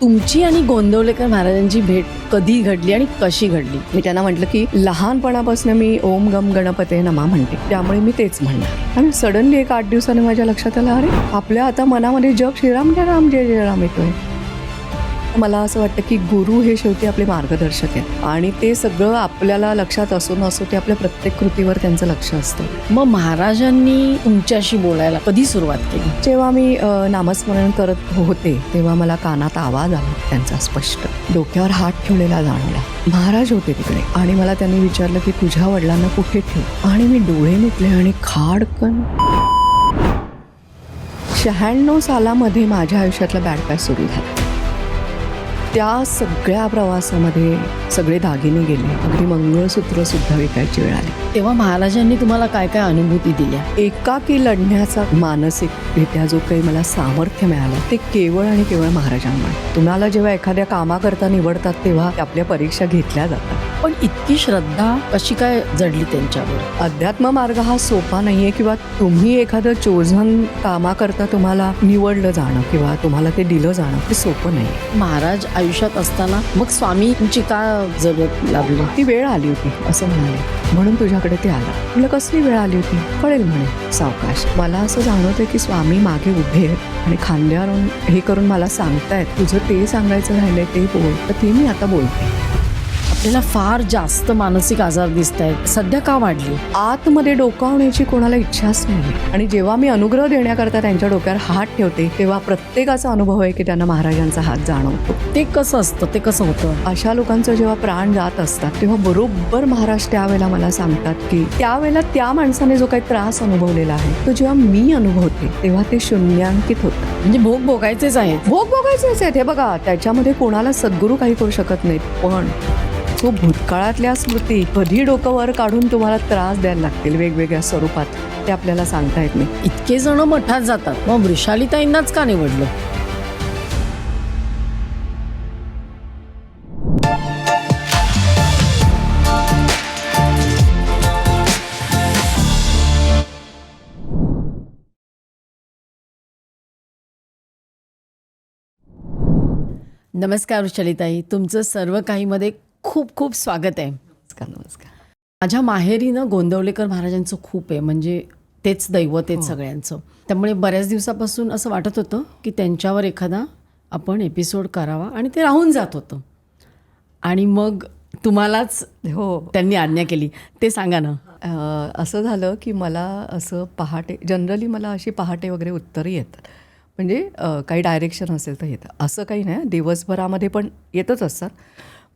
तुमची आणि गोंदवलेकर महाराजांची भेट कधी घडली आणि कशी घडली? मी त्यांना म्हटलं की लहानपणापासून मी ओम गम गणपते नमा म्हणते, त्यामुळे मी तेच म्हणणार. आणि सडनली एक 8 दिवसाने माझ्या लक्षात आलं, अरे आपल्या आता मनामध्ये जप श्रीराम जय राम जय जय राम येतोय. मला असं वाटतं की गुरु हे शेवटी आपले मार्गदर्शक आहेत आणि ते सगळं आपल्याला लक्षात असो नसो ते आपल्या प्रत्येक कृतीवर त्यांचं लक्ष असतं. मग महाराजांनी तुमच्याशी बोलायला कधी सुरुवात केली? जेव्हा मी नामस्मरण करत होते तेव्हा मला कानात आवाज आला त्यांचा स्पष्ट. डोक्यावर हात ठेवलेला जाणवला. महाराज होते तिकडे आणि मला त्यांनी विचारलं की तुझ्या वडिलांना कुठे ठेव. आणि मी डोळे मिटले आणि खाडकन 96 सालामध्ये माझ्या आयुष्यातला बॅड पॅच सुरू झाला. त्या सगळ्या प्रवासामध्ये सगळे दागिने गेले, अगदी मंगळसूत्र सुद्धा विकायची वेळ आली. तेव्हा महाराजांनी तुम्हाला काय काय अनुभूती दिल्या? एकाकी लढण्याचा मानसिकरित्या जो काही मला सामर्थ्य मिळालं ते केवळ आणि केवळ महाराजांमुळे. तुम्हाला जेव्हा एखाद्या कामाकरता निवडतात तेव्हा आपल्या परीक्षा घेतल्या जातात. पण इतकी श्रद्धा कशी काय जडली त्यांच्यावर? अध्यात्म मार्ग हा सोपा नाहीये किंवा तुम्ही एखादं चोझन कामाकरता तुम्हाला निवडलं जाणं किंवा तुम्हाला ते दिलं जाणं ते सोपं नाही. महाराज आयुष्यात असताना मग स्वामी तुमची का जरूरत लागली? ती वेळ आली होती असं म्हणाले, म्हणून तुझ्याकडे ते आला. म्हटलं कसली वेळ आली होती? कळेल म्हणे सावकाश. मला असं जाणवतंय की स्वामी मागे उभे आहेत आणि खांद्यावरून हे करून मला सांगतायत तुझं ते सांगायचं राहिलंय ते बोल. तर ते मी आता बोलते. आपल्याला फार जास्त मानसिक आजार दिसत आहेत, सध्या का वाढली? आतमध्ये डोकावण्याची कोणाला इच्छाच नाही. आणि जेव्हा मी अनुग्रह देण्याकरता त्यांच्या डोक्यावर हात ठेवते तेव्हा प्रत्येकाचा अनुभव आहे की त्यांना महाराजांचा हात जाणवतो. ते कसं असतं? ते कसं होतं? अशा लोकांचं जेव्हा प्राण जात असतात तेव्हा बरोबर महाराज त्यावेळेला मला सांगतात की त्यावेळेला त्या माणसाने जो काही त्रास अनुभवलेला आहे तो जेव्हा मी अनुभवते तेव्हा ते शून्यांकित होतं. म्हणजे भोग भोगायचेच आहेत. भोग भोगायचेच आहेत. हे बघा, त्याच्यामध्ये कोणाला सद्गुरू काही करू शकत नाहीत, पण तो भूतकाळातल्या स्मृती कधी डोकं वर काढून तुम्हाला त्रास द्यायला लागतील वेगवेगळ्या स्वरूपात ते आपल्याला सांगता येत नाही. इतके जण मठात जातात, मग वृषालीताईंनाच का निवडलं? नमस्कार वृषालीताई, तुमचं सर्व काहीमध्ये खूप खूप स्वागत आहे. नमस्कार. माझ्या माहेरीनं गोंदवलेकर महाराजांचं खूप आहे, म्हणजे तेच दैवत आहेत सगळ्यांचं. त्यामुळे बऱ्याच दिवसापासून असं वाटत होतं की त्यांच्यावर एखादा आपण एपिसोड करावा आणि ते राहून जात होतं. आणि मग तुम्हालाच त्यांनी आज्ञा केली. ते सांगा ना. असं झालं की मला असं पहाटे, जनरली मला अशी पहाटे वगैरे उत्तरं येतात, म्हणजे काही डायरेक्शन असेल तर येतं. असं काही नाही, दिवसभरामध्ये पण येतच असतात.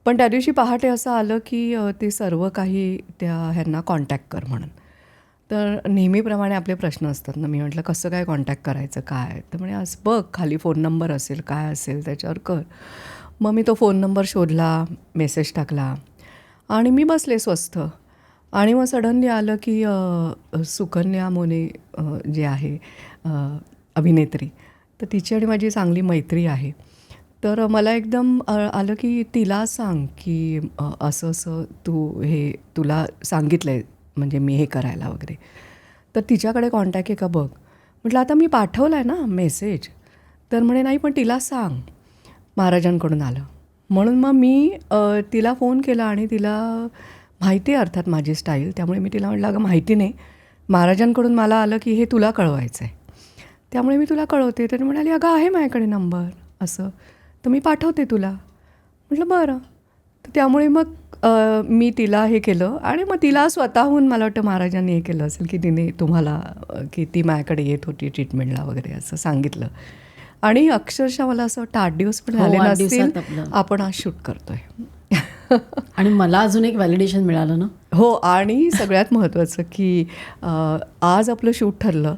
पण त्या दिवशी पहाटे असं आलं की ते सर्व काही त्या ह्यांना कॉन्टॅक्ट कर म्हणून. तर नेहमीप्रमाणे आपले प्रश्न असतात ना. मी म्हटलं कसं काय कॉन्टॅक्ट करायचं, काय? तर म्हणे असं बघ खाली फोन नंबर असेल, काय असेल त्याच्यावर कर. मग मी तो फोन नंबर शोधला, मेसेज टाकला आणि मी बसले स्वस्थ. आणि मग सडनली आलं की सुकन्या मोने जे आहे अभिनेत्री, तर तिची आणि माझी चांगली मैत्री आहे. तर मला एकदम आलं की तिला सांग की असं असं हे तुला सांगितलं आहे, म्हणजे मी हे करायला वगैरे. तर तिच्याकडे कॉन्टॅक्ट आहे का बघ. म्हटलं आता मी पाठवला आहे ना मेसेज. तर म्हणे नाही पण तिला सांग महाराजांकडून आलं. म्हणून मग मी तिला फोन केला आणि तिला माहिती आहे अर्थात माझी स्टाईल, त्यामुळे मी तिला म्हटलं अगं माहिती नाही, महाराजांकडून मला आलं की हे तुला कळवायचं आहे, त्यामुळे मी तुला कळवते. तर म्हणाली अगं आहे माझ्याकडे नंबर असं, तर मी पाठवते तुला. म्हटलं बरं. तर त्यामुळे मग मी तिला हे केलं आणि मग तिला स्वतःहून मला वाटतं महाराजांनी हे केलं असेल की तिने तुम्हाला की ती माझ्याकडे येत होती ट्रीटमेंटला वगैरे असं सांगितलं. आणि अक्षरशः मला असं वाटतं 8 दिवस पण झाले नसतील, आपण आज शूट करतोय. आणि मला अजून एक व्हॅलिडेशन मिळालं ना. हो. आणि सगळ्यात महत्त्वाचं की आज आपलं शूट ठरलं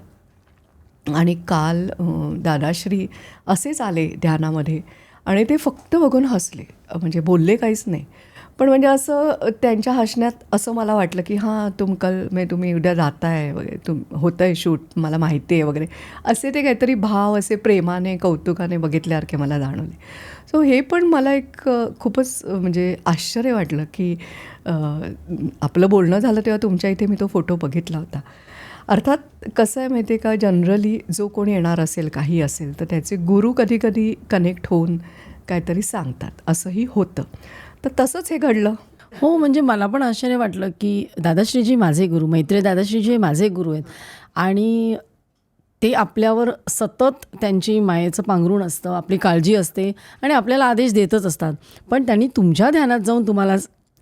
आणि काल दादाश्री असेच आले ध्यानामध्ये आणि ते फक्त बघून हसले, म्हणजे बोलले काहीच नाही. पण म्हणजे असं त्यांच्या हसण्यात असं मला वाटलं की हां तुम्ही उद्या जाताय वगैरे, होतं आहे शूट, मला माहिती आहे वगैरे, असे ते काहीतरी भाव असे प्रेमाने कौतुकाने बघितल्यासारखे मला जाणवले. सो हे पण मला एक खूपच म्हणजे आश्चर्य वाटलं की आपलं बोलणं झालं तेव्हा तुमच्या इथे मी तो फोटो बघितला होता. अर्थात कसं आहे माहिती आहे का, जनरली जो कोणी येणार असेल काही असेल तर त्याचे गुरु कधी कधी कनेक्ट होऊन काहीतरी सांगतात असंही होतं. तर तसंच हे घडलं. हो, म्हणजे मला पण आश्चर्य वाटलं की दादाश्रीजी माझे गुरु, मैत्रेय दादाश्रीजी हे माझे गुरु आहेत आणि ते आपल्यावर सतत त्यांची मायेचं पांघरूण असतं, आपली काळजी असते आणि आपल्याला आदेश देतच असतात. पण त्यांनी तुमच्या ध्यानात जाऊन तुम्हाला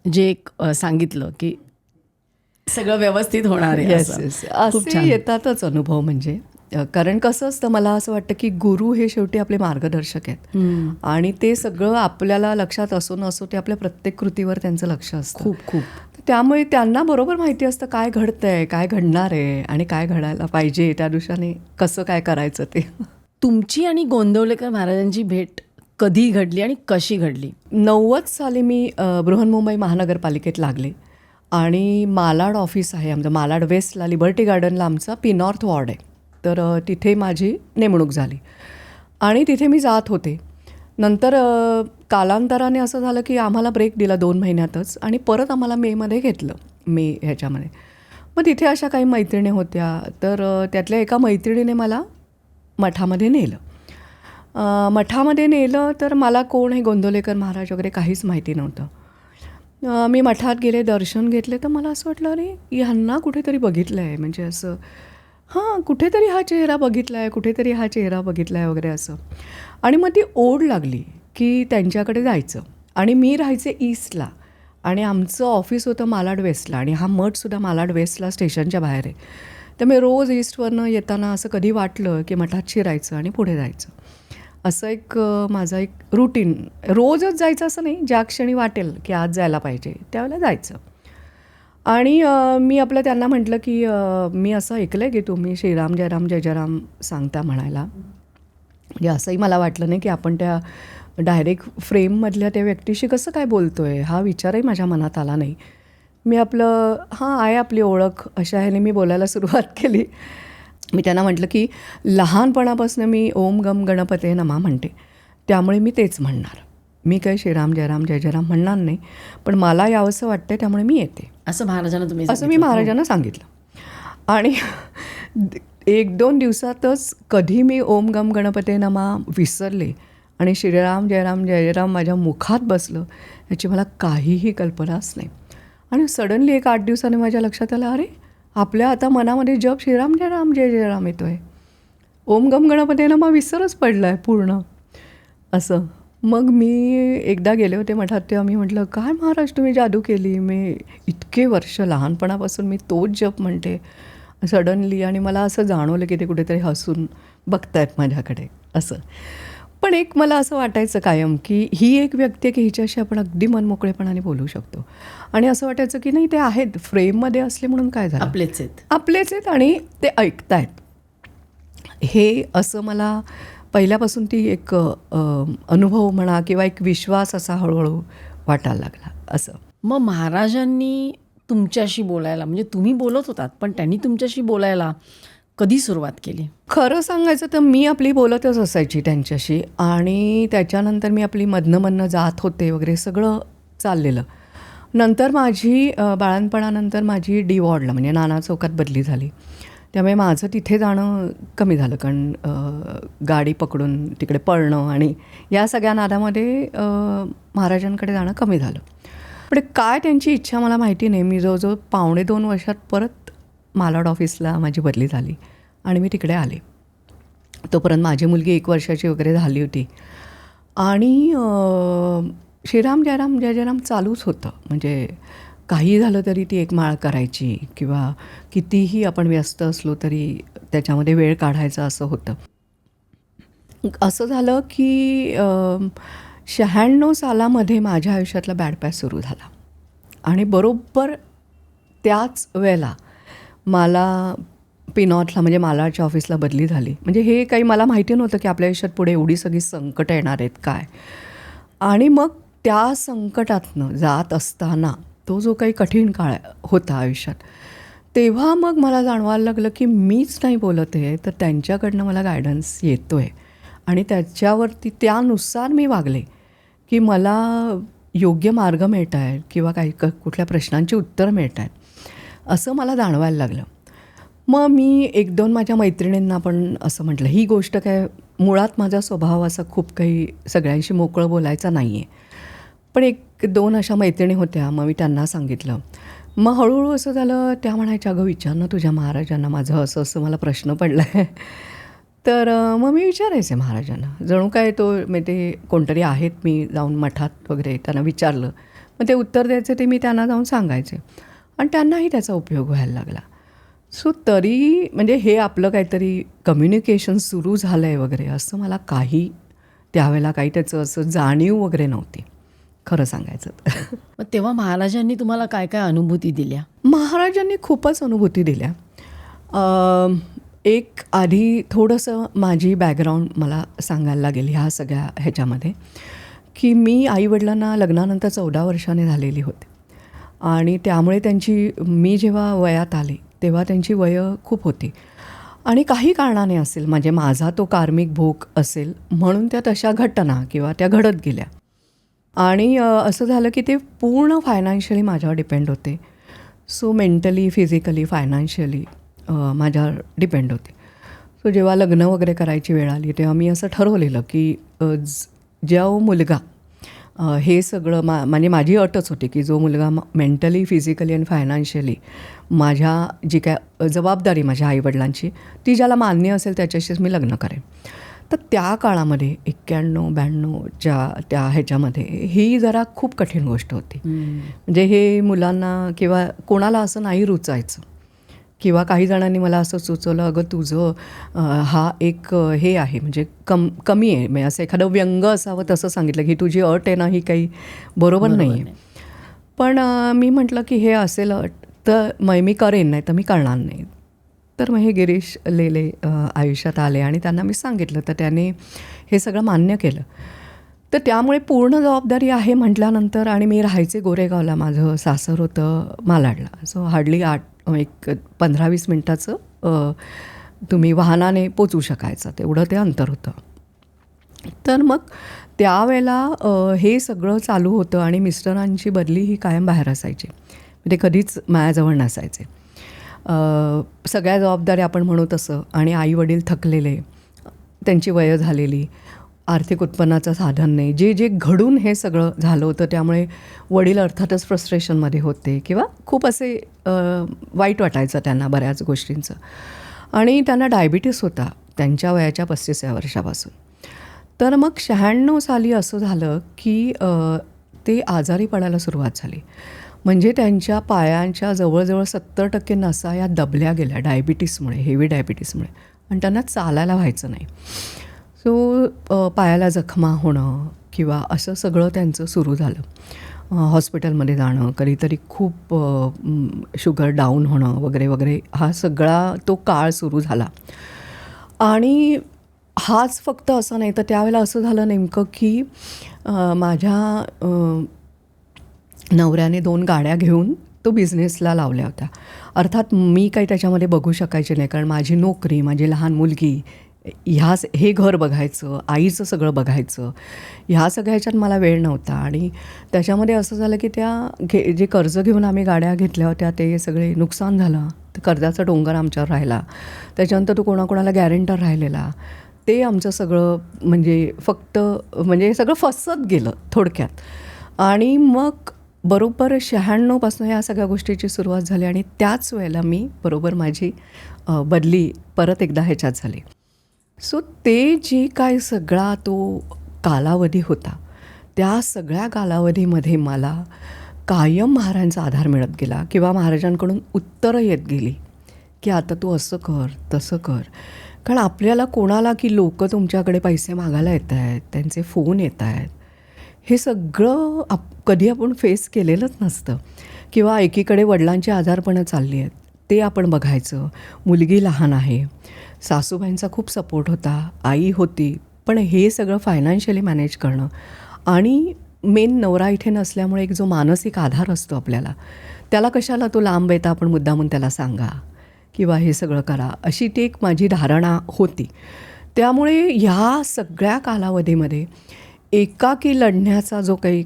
जे एक सांगितलं की सगळं व्यवस्थित होणार आहे येस असं. येस खूप असे छान. येतातच अनुभव. म्हणजे कारण कसं असतं, मला असं वाटतं की गुरु हे शेवटी आपले मार्गदर्शक आहेत आणि ते सगळं आपल्याला लक्षात असो नसो ते आपल्या प्रत्येक कृतीवर त्यांचं लक्ष असतं. खूप खूप त्यामुळे त्यांना बरोबर माहिती असतं काय घडतंय, काय घडणार आहे आणि काय घडायला पाहिजे, त्या दिवसाने कसं काय करायचं ते. तुमची आणि गोंदवलेकर महाराजांची भेट कधी घडली आणि कशी घडली? 90 साली मी बृहन्मुंबई महानगरपालिकेत लागले आणि मालाड ऑफिस आहे आमचं, मालाड वेस्टला लिबर्टी गार्डनला आमचा नॉर्थ वॉर्ड आहे. तर तिथे माझी नेमणूक झाली आणि तिथे मी जात होते. नंतर कालांतराने असं झालं की आम्हाला ब्रेक दिला 2 महिन्यातच आणि परत आम्हाला मेमध्ये घेतलं, मे ह्याच्यामध्ये. मग तिथे अशा काही मैत्रिणी होत्या, तर त्यातल्या एका मैत्रिणीने मला मठामध्ये नेलं. मठामध्ये नेलं तर मला कोण हे गोंदवलेकर महाराज वगैरे काहीच माहिती नव्हतं. मी मठात गेले, दर्शन घेतले, तर मला असं वाटलं अरे ह्यांना कुठेतरी बघितलं आहे, म्हणजे असं हां कुठेतरी हा चेहरा बघितला आहे, कुठेतरी हा चेहरा बघितला आहे वगैरे असं. आणि मग ती ओढ लागली की त्यांच्याकडे जायचं. आणि मी राहायचे ईस्टला आणि आमचं ऑफिस होतं मालाड वेस्टला आणि हा मठसुद्धा मालाड वेस्टला स्टेशनच्या बाहेर आहे. तर मी रोज ईस्टवरनं येताना असं कधी वाटलं की मठात शिरायचं आणि पुढे जायचं. असं एक माझा एक रुटीन. रोजच जायचं असं नाही, ज्या क्षणी वाटेल की आज जायला पाहिजे त्यावेळेला जायचं. आणि मी आपलं त्यांना म्हटलं की मी असं ऐकलं आहे की तुम्ही श्रीराम जयराम जय जयराम सांगता म्हणायला. म्हणजे असंही मला वाटलं नाही की आपण त्या डायरेक्ट फ्रेममधल्या त्या व्यक्तीशी कसं काय बोलतो आहे, हा विचारही माझ्या मनात आला नाही. मी आपलं हां आहे आपली ओळख अशा ह्याने मी बोलायला सुरुवात केली. मी त्यांना म्हटलं की लहानपणापासून मी ओम गम गणपते नमा म्हणते, त्यामुळे मी तेच म्हणणार. मी काही श्रीराम जयराम जय जयराम म्हणणार नाही, पण मला यावंसं वाटतं त्यामुळे मी येते, असं महाराजांना तुम्ही असं मी सांगितलं? महाराजांना सांगितलं. आणि 1-2 दिवसातच कधी मी ओम गम गणपते नमा विसरले आणि श्रीराम जयराम जय जयराम माझ्या मुखात बसलं याची मला काहीही कल्पनाच नाही. आणि सडनली एक 8 दिवसाने माझ्या लक्षात आलं अरे आपल्या आता मनामध्ये जप श्रीराम जयराम जय जयराम येतो आहे, ओम गम गणपते नमा विसरच पडला आहे पूर्ण असं. मग मी एकदा गेले होते मठात, तेव्हा मी म्हटलं काय महाराज तुम्ही जादू केली, मी इतके वर्ष लहानपणापासून मी तोच जप म्हणते सडनली, आणि मला असं जाणवलं की ते कुठेतरी हसून बघतायत माझ्याकडे असं. पण एक मला असं वाटायचं कायम की ही एक व्यक्ती आहे की हिच्याशी आपण अगदी मनमोकळेपणाने बोलू शकतो. आणि असं वाटायचं की नाही ते आहेत फ्रेममध्ये असले म्हणून काय झालं, आपलेच आहेत. आपलेच आहेत आणि ते ऐकतायत. हे असं मला पहिल्यापासून ती एक अनुभव म्हणा किंवा एक विश्वास असा हळूहळू वाटायला लागला असं. मग महाराजांनी तुमच्याशी बोलायला, म्हणजे तुम्ही बोलत होतात पण त्यांनी तुमच्याशी बोलायला कधी सुरुवात केली? खरं सांगायचं तर मी आपली बोलतच असायची त्यांच्याशी आणि त्याच्यानंतर मी आपली मधनं जात होते वगैरे सगळं चाललेलं. नंतर माझी बाळणपणानंतर माझी डी वॉर्डला म्हणजे नाना चौकात बदली झाली, त्यामुळे माझं तिथे जाणं कमी झालं. कारण गाडी पकडून तिकडे पळणं आणि या सगळ्या नादामध्ये महाराजांकडे जाणं कमी झालं. पण काय त्यांची इच्छा मला माहिती नाही. मी जवळजवळ 1.5-2 वर्षात परत मालाड ऑफिसला माझी बदली झाली आणि मी तिकडे आले. तोपर्यंत माझी मुलगी 1 वर्षाची वगैरे झाली होती आणि श्रीराम जयराम जय जयराम चालूच होतं. म्हणजे काही झालं तरी ती एक माळ करायची किंवा कितीही आपण व्यस्त असलो तरी त्याच्यामध्ये वेळ काढायचा असं होतं. असं झालं की 96 सालामध्ये माझ्या आयुष्यातला बॅड पॅच सुरू झाला आणि बरोबर त्याच वेळेला मला नॉर्थला म्हणजे मालाडच्या ऑफिसला बदली झाली. म्हणजे हे काही मला माहिती नव्हतं की आपल्या आयुष्यात पुढे एवढी सगळी संकटं येणार आहेत काय. आणि मग त्या संकटातनं जात असताना तो जो काही कठीण काळ होता आयुष्यात, तेव्हा मग मला जाणवायला लागलं की मीच नाही बोलत आहे तर त्यांच्याकडनं मला गायडन्स येतो आहे आणि त्याच्यावरती त्यानुसार मी वागले की मला योग्य मार्ग मिळत आहेत किंवा काही कुठल्या प्रश्नांची उत्तरं मिळत आहेत असं मला जाणवायला लागलं. मग मी 1-2 माझ्या मैत्रिणींना पण असं म्हटलं, ही गोष्ट काय मुळात माझा स्वभाव असा खूप काही सगळ्यांशी मोकळं बोलायचा नाही आहे. पण 1-2 अशा मैत्रिणी होत्या. मग मी त्यांना सांगितलं. मग हळूहळू असं झालं, त्या म्हणायच्या, "अगं विचार ना तुझ्या महाराजांना, माझं असं असं मला प्रश्न पडला आहे." तर मग मी विचारायचे महाराजांना. जणू काय तो म्हणजे ते कोणतरी आहेत, मी जाऊन मठात वगैरे त्यांना विचारलं. मग ते उत्तर द्यायचे ते मी त्यांना जाऊन सांगायचे आणि त्यांनाही त्याचा उपयोग व्हायला लागला. सो तरी म्हणजे हे आपलं काहीतरी कम्युनिकेशन सुरू झालं आहे वगैरे असं मला काही त्यावेळेला काही त्याचं असं जाणीव वगैरे नव्हती, खरं सांगायचं तर. मग तेव्हा महाराजांनी तुम्हाला काय काय अनुभूती दिल्या? महाराजांनी खूपच अनुभूती दिल्या. एक आधी थोडंसं माझी बॅकग्राऊंड मला सांगायला लागेल ह्या सगळ्या ह्याच्यामध्ये, की मी आईवडिलांना लग्नानंतर 14 वर्षाने झालेली होते आणि त्यामुळे मी जेव्हा वयात आले तेव्हा त्यांची वयं खूप होती आणि काही कारणाने असेल, म्हणजे माझा तो कार्मिक भोग असेल म्हणून त्या तशा घटना किंवा त्या घडत गेल्या आणि असं झालं की ते पूर्ण फायनान्शियली माझ्यावर डिपेंड होते. सो मेंटली, फिजिकली, फायनान्शियली माझ्यावर डिपेंड होते. सो जेव्हा लग्न वगैरे करायची वेळ आली तेव्हा मी असं ठरवलेलं की जो मुलगा हे सगळं म्हणजे माझी अटच होती की जो मुलगा मेंटली, फिजिकली आणि फायनान्शियली माझ्या जी काय जबाबदारी माझ्या आईवडिलांची ती ज्याला मान्य असेल त्याच्याशीच मी लग्न करेन. तर त्या काळामध्ये 91-92च्या त्या ह्याच्यामध्ये ही जरा खूप कठीण गोष्ट होती. म्हणजे हे मुलांना किंवा कोणाला असं नाही रुचायचं किंवा काही जणांनी मला असं सुचवलं, अगं तुझं हा एक हे आहे म्हणजे कमी आहे, म्हणजे असं एखादं व्यंग असावं तसं सांगितलं की तुझी अट आहे ना ही काही बरोबर नाही आहे. पण मी म्हटलं की हे असेल अट तर मी करेन, नाही तर मी करणार नाही. तर मग हे गिरीश लेले आयुष्यात आले आणि त्यांना मी सांगितलं, तर त्याने हे सगळं मान्य केलं. तर त्यामुळे पूर्ण जबाबदारी आहे म्हटल्यानंतर आणि मी राहायचे गोरेगावला, माझं सासर होतं मालाडला. सो हार्डली 15-20 मिनटाचं तुम्ही वाहनाने पोचू शकायचं, तेवढं ते अंतर होतं. तर मग त्यावेळेला हे सगळं चालू होतं आणि मिस्टरांची बदली ही कायम बाहेर असायची, ते कधीच माझ्याजवळ नसायचे. सगळ्या जबाबदाऱ्या आपण म्हणू तसं आणि आई वडील थकलेले, त्यांची वयं झालेली, आर्थिक उत्पन्नाचं साधन नाही, जे घडून हे सगळं झालं होतं. त्यामुळे वडील अर्थातच फ्रस्ट्रेशनमध्ये होते किंवा खूप असे वाईट वाटायचं त्यांना बऱ्याच गोष्टींचं. आणि त्यांना डायबिटीस होता त्यांच्या वयाच्या 35व्या वर्षापासून. तर मग 96 साली असं झालं की ते आजारी पडायला सुरुवात झाली. म्हणजे त्यांच्या पायांच्या जवळजवळ 70% नसा या दबल्या गेल्या डायबिटीसमुळे, हेवी डायबिटीसमुळे, आणि त्यांना चालायला व्हायचं नाही. सो पायाला जखमा होणं किंवा असं सगळं त्यांचं सुरू झालं. हॉस्पिटलमध्ये जाणं, कधीतरी खूप शुगर डाऊन होणं वगैरे वगैरे, हा सगळा तो काळ सुरू झाला. आणि हाच फक्त असं नाही तर त्यावेळेला असं झालं नेमकं की माझ्या नवऱ्याने 2 गाड्या घेऊन तो बिझनेसला लावल्या होत्या. अर्थात मी काही त्याच्यामध्ये बघू शकायचे नाही, कारण माझी नोकरी, माझी लहान मुलगी, हे घर बघायचं, आईचं सगळं बघायचं, ह्या सगळ्या ह्याच्यात मला वेळ नव्हता. आणि त्याच्यामध्ये असं झालं की जे कर्ज घेऊन आम्ही गाड्या घेतल्या होत्या ते सगळे नुकसान झालं. तर कर्जाचा डोंगर आमच्यावर राहिला. त्याच्यानंतर तो कोणाकोणाला गॅरेंटर राहिलेला, ते आमचं सगळं म्हणजे हे सगळं फसत गेलं थोडक्यात. आणि मग बरोबर 96पासून या सगळ्या गोष्टीची सुरुवात झाली आणि त्याच वेळेला मी बरोबर माझी बदली परत एकदा ह्याच्यात झाली. सो ते जे काय सगळा तो कालावधी होता, त्या सगळ्या कालावधीमध्ये मला कायम महाराजांचा आधार मिळत गेला किंवा महाराजांकडून उत्तरं येत गेली की आता तू असं कर, तसं कर. कारण आपल्याला कोणाला की लोक तुमच्याकडे पैसे मागायला येत आहेत, त्यांचे फोन येत आहेत, हे सगळं कधी आपण फेस केलेलंच नसतं. किंवा एकीकडे वडिलांची आजारपणं चालली आहेत, ते आपण बघायचं, मुलगी लहान आहे, सासूबाईंचा खूप सपोर्ट होता, आई होती, पण हे सगळं फायनान्शियली मॅनेज करणं आणि मेन नवरा इथे नसल्यामुळे एक जो मानसिक आधार असतो आपल्याला, त्याला कशाला तो लांब येता, आपण मुद्दामून त्याला सांगा किंवा हे सगळं करा, अशी ती एक माझी धारणा होती. त्यामुळे ह्या सगळ्या कालावधीमध्ये एकाकी लढण्याचा जो काही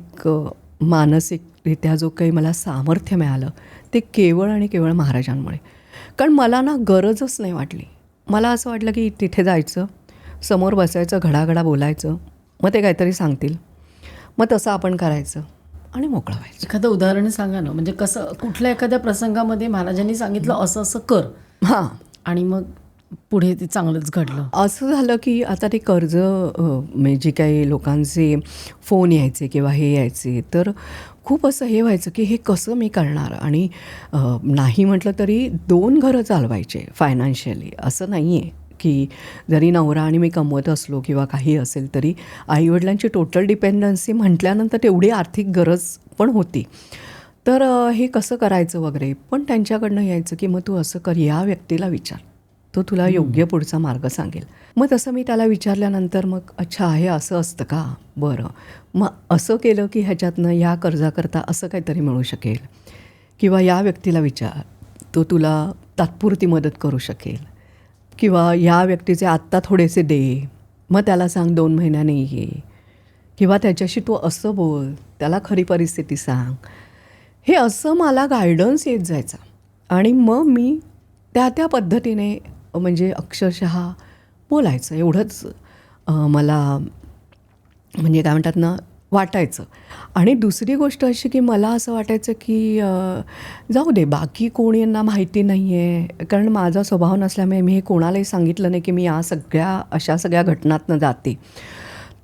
मानसिकरित्या जो काही मला सामर्थ्य मिळालं ते केवळ आणि केवळ महाराजांमुळे. कारण मला ना गरजच नाही वाटली. मला असं वाटलं की तिथे जायचं, समोर बसायचं, घडाघडा बोलायचं, मग ते काहीतरी सांगतील, मग तसं आपण करायचं आणि मोकळं व्हायचं. एखादं उदाहरण सांगा ना, म्हणजे कसं कुठल्या एखाद्या प्रसंगामध्ये महाराजांनी सांगितलं असं असं कर हां, आणि मग पुढे ते चांगलंच घडलं. असं झालं की आता ते कर्ज म्हणजे जे काही लोकांचे फोन यायचे किंवा हे यायचे, तर खूप असं हे व्हायचं की हे कसं मी करणार. आणि नाही म्हटलं तरी 2 घरं चालवायचे फायनान्शियली. असं नाही आहे की जरी नवरा आणि मी कमवत असलो किंवा काही असेल तरी आईवडिलांची टोटल डिपेंडन्सी म्हटल्यानंतर तेवढी आर्थिक गरज पण होती. तर हे कसं करायचं वगैरे. पण त्यांच्याकडनं यायचं की मग तू असं कर, या व्यक्तीला विचार, तो तुला योग्य पुढचा मार्ग सांगेल. मग तसं मी त्याला विचारल्यानंतर मग अच्छा हे असं असतं का, बरं मग असं केलं की ह्याच्यातनं या कर्जाकरता असं काहीतरी मिळू शकेल, किंवा या व्यक्तीला विचार, तो तुला तात्पुरती मदत करू शकेल, किंवा या व्यक्तीचे आत्ता थोडेसे दे, मग त्याला सांग 2 महिन्याने ये, किंवा त्याच्याशी तू असं बोल, त्याला खरी परिस्थिती सांग. हे असं मला गायडन्स येत जायचा आणि मग मी त्या पद्धतीने म्हणजे अक्षरशः बोलायचं. एवढंच मला म्हणजे काय म्हणतात ना वाटायचं. आणि दुसरी गोष्ट अशी की मला असं वाटायचं की जाऊ दे, बाकी कोणी यांना माहिती नाही आहे, कारण माझा स्वभाव नसल्यामुळे मी हे कोणालाही सांगितलं नाही की मी या अशा सगळ्या घटनातनं जाते.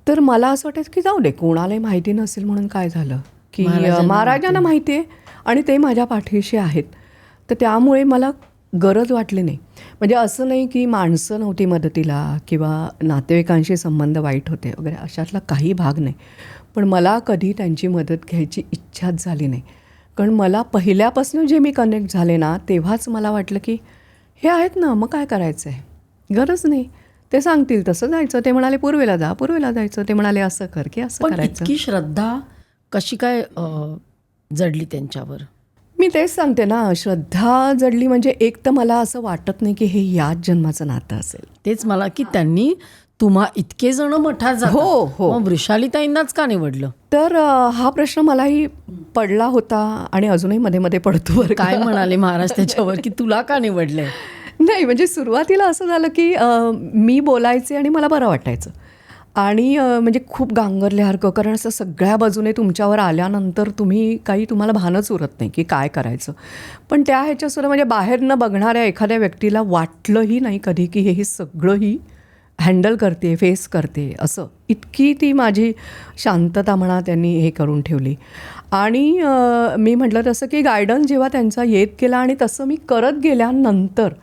तर मला असं वाटायचं की जाऊ दे, कोणालाही माहिती नसेल म्हणून काय झालं, की महाराजांना माहिती आहे आणि ते माझ्या पाठीशी आहेत. तर त्यामुळे मला गरज वाटली नाही. म्हणजे असं नाही की माणसं नव्हती मदतीला किंवा नातेवाईकांशी संबंध वाईट होते वगैरे, अशातला काही भाग नाही. पण मला कधी त्यांची मदत घ्यायची इच्छाच झाली नाही. कारण मला पहिल्यापासून जे मी कनेक्ट झाले ना, तेव्हाच मला वाटलं की हे आहेत ना, मग काय करायचं आहे, गरज नाही. ते सांगतील तसं जायचं. ते म्हणाले पूर्वेला जा, पूर्वेला जायचं. ते म्हणाले असं कर की असं पण करायचं. इतकी श्रद्धा कशी काय जडली त्यांच्यावर? मी तेच सांगते ना, श्रद्धा जडली म्हणजे एक तर मला असं वाटत नाही की हे याच जन्माचं नातं असेल. तेच मला की त्यांनी तुम्हा इतके जण मठात जातात, हो. मग वृषालीताईंनाच का निवडलं? तर हा प्रश्न मलाही पडला होता आणि अजूनही मध्ये मध्ये पडतो बरं का. काय म्हणाले महाराज त्याच्यावर की तुला का निवडलंय? नाही, म्हणजे सुरुवातीला असं झालं की मी बोलायचे आणि मला बरं वाटायचं. आणि म्हणजे खूप गांगरल्यासारखं, कारण असं सगळ्या बाजूने तुमच्यावर आल्यानंतर तुम्हाला भानच उरत नाही की काय करायचं. पण त्या ह्याच्यासुद्धा म्हणजे बाहेर न बघणाऱ्या एखाद्या व्यक्तीला वाटलंही नाही कधी की हे सगळंही हँडल करते, फेस करते असं. इतकी ती माझी शांतता म्हणा त्यांनी हे करून ठेवली. आणि मी म्हटलं तसं की गायडन्स जेव्हा त्यांचा येत गेला आणि तसं मी करत गेल्यानंतर